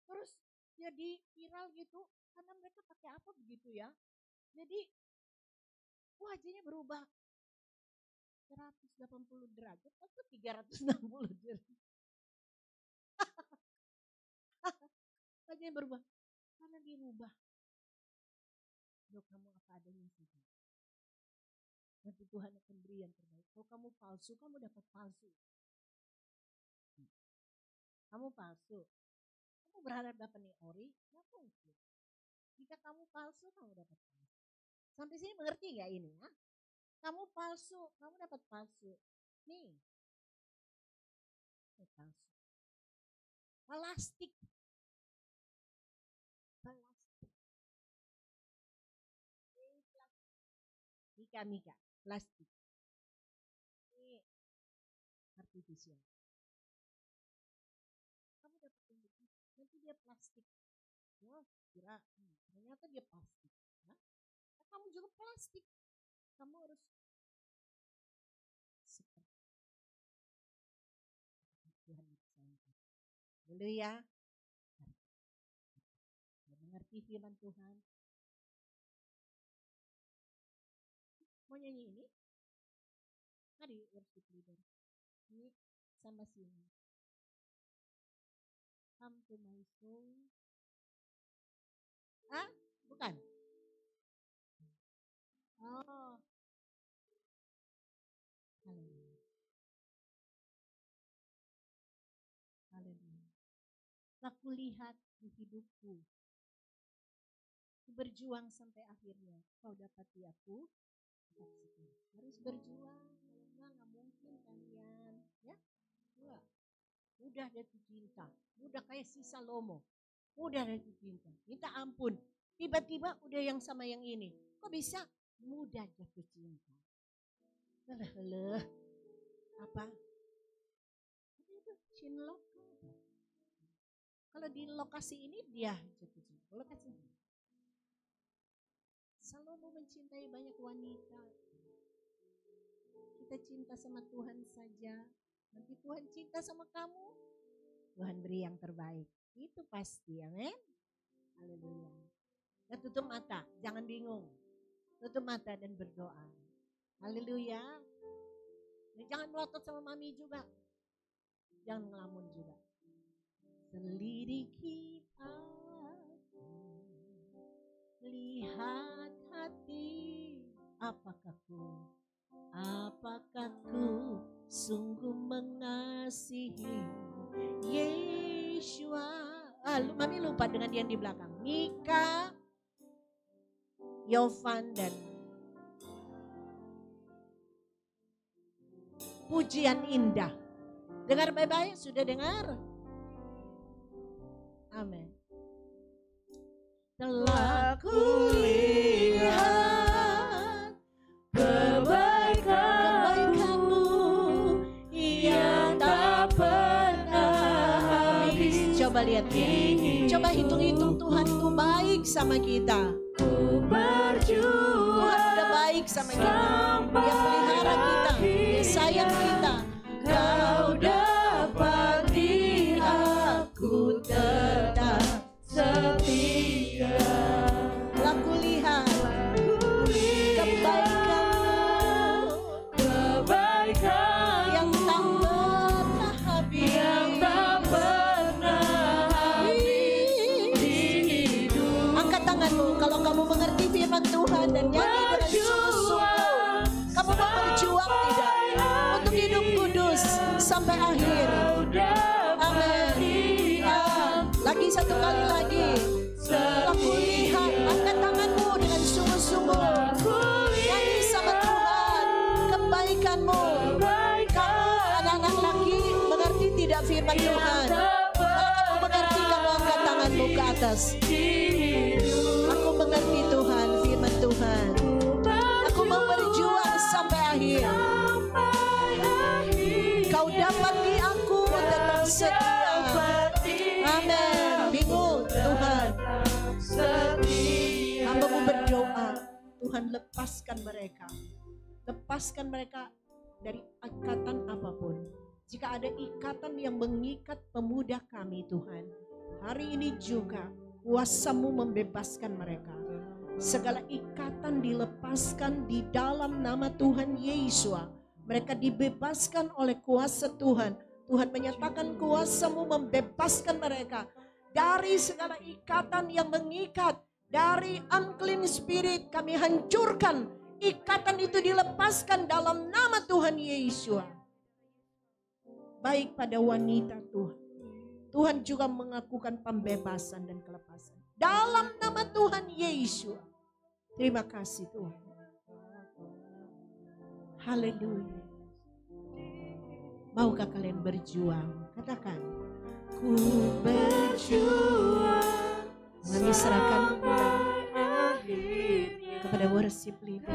Terus jadi viral gitu karena mereka pakai apa begitu ya. Jadi wajahnya berubah 180 derajat atau 360 derajat. Wajahnya berubah karena dirubah. Loh, kamu apa adanya saja. Nanti Tuhan akan beri yang terbaik. Kalau kamu palsu, kamu dapat palsu. Kamu palsu. Kamu berharap dapat nih ori? Nggak mungkin. Jika kamu palsu, kamu dapat palsu. Sampai sini mengerti nggak ini ya? Kamu palsu, kamu dapat palsu. Nih. Palsu. Plastik. Mika, plastik. Ini artifisial. Kamu dapat yang begitu, nanti dia plastik. Wah, kira ternyata dia plastik. Nah, kamu juga plastik. Kamu harus seperti Tuhan bersama. Dulu ya. Mengerti firman Tuhan. Mau nyanyi ini? Mari worship leader. Ini sama sini. Come to my soul. Ah, bukan? Oh. Haleluya. Haleluya. Aku lihat di hidupku. Berjuang sampai akhirnya. Kau dapati aku. Harus berjuang. Kalau enggak mungkin kalian. Ya? Enggak. Mudah jatuh cinta. Mudah kayak si Salomo. Mudah jatuh cinta. Minta ampun. Tiba-tiba udah yang sama yang ini. Kok bisa? Mudah jatuh cinta. Lelah. Apa? Itu cinlok. Kalau di lokasi ini dia jatuh cinta. Lokasi ini. Salomo mencintai banyak wanita. Kita cinta sama Tuhan saja. Nanti Tuhan cinta sama kamu. Tuhan beri yang terbaik. Itu pasti, amin. Haleluya. Dan tutup mata, jangan bingung. Tutup mata dan berdoa. Haleluya. Dan jangan melotot sama mami juga. Jangan ngelamun juga. Selidiki aku, lihat hati, apakah ku sungguh mengasihi Yeshua. Mami lupa dengan yang di belakang. Mika, Yovan dan pujian indah. Dengar baik-baik, sudah dengar? telah kulihat kebaikan-Mu yang tak pernah habis. Coba lihat ya, coba hitung-hitung Tuhan tuh baik sama kita. Tuhan udah baik sama kita. Dia pelihara kita, Dia sayang kita. Kau dapat di aku tetap setia. Laku lihat kebaikan yang tak pernah habis, Angkat tanganmu kalau kamu mengerti firman Tuhan dan nyanyi dengan sungguh-sungguh. Kamu mau berjuang tidak untuk hidup kudus sampai akhir. Amin. Lagi satu kali lagi. Aku lihat, angkat tanganmu dengan sungguh-sungguh. Nyanyi sama Tuhan kebaikan-Mu. Anak-anak lagi mengerti tidak firman Tuhan? Kalau kamu mengerti, kamu angkat tanganmu ke atas. Aku mengerti Tuhan, firman Tuhan. Aku mau berjuang sampai akhir. Kau dapat di aku tetap setia. Amin. Bingung Tuhan. Hamba-Mu berdoa, Tuhan lepaskan mereka. Lepaskan mereka dari ikatan apapun. Jika ada ikatan yang mengikat pemuda kami Tuhan, hari ini juga kuasa-Mu membebaskan mereka. Segala ikatan dilepaskan di dalam nama Tuhan Yesus. Mereka dibebaskan oleh kuasa Tuhan. Tuhan menyatakan kuasa-Mu membebaskan mereka dari segala ikatan yang mengikat. Dari unclean spirit kami hancurkan. Ikatan itu dilepaskan dalam nama Tuhan Yesus. Baik pada wanita Tuhan. Tuhan juga mengakukan pembebasan dan kelepasan. Dalam nama Tuhan Yesus. Terima kasih Tuhan. Haleluya. Maukah kalian berjuang? Katakan. Ku berjuang. Kami serahkan kepada worship leader.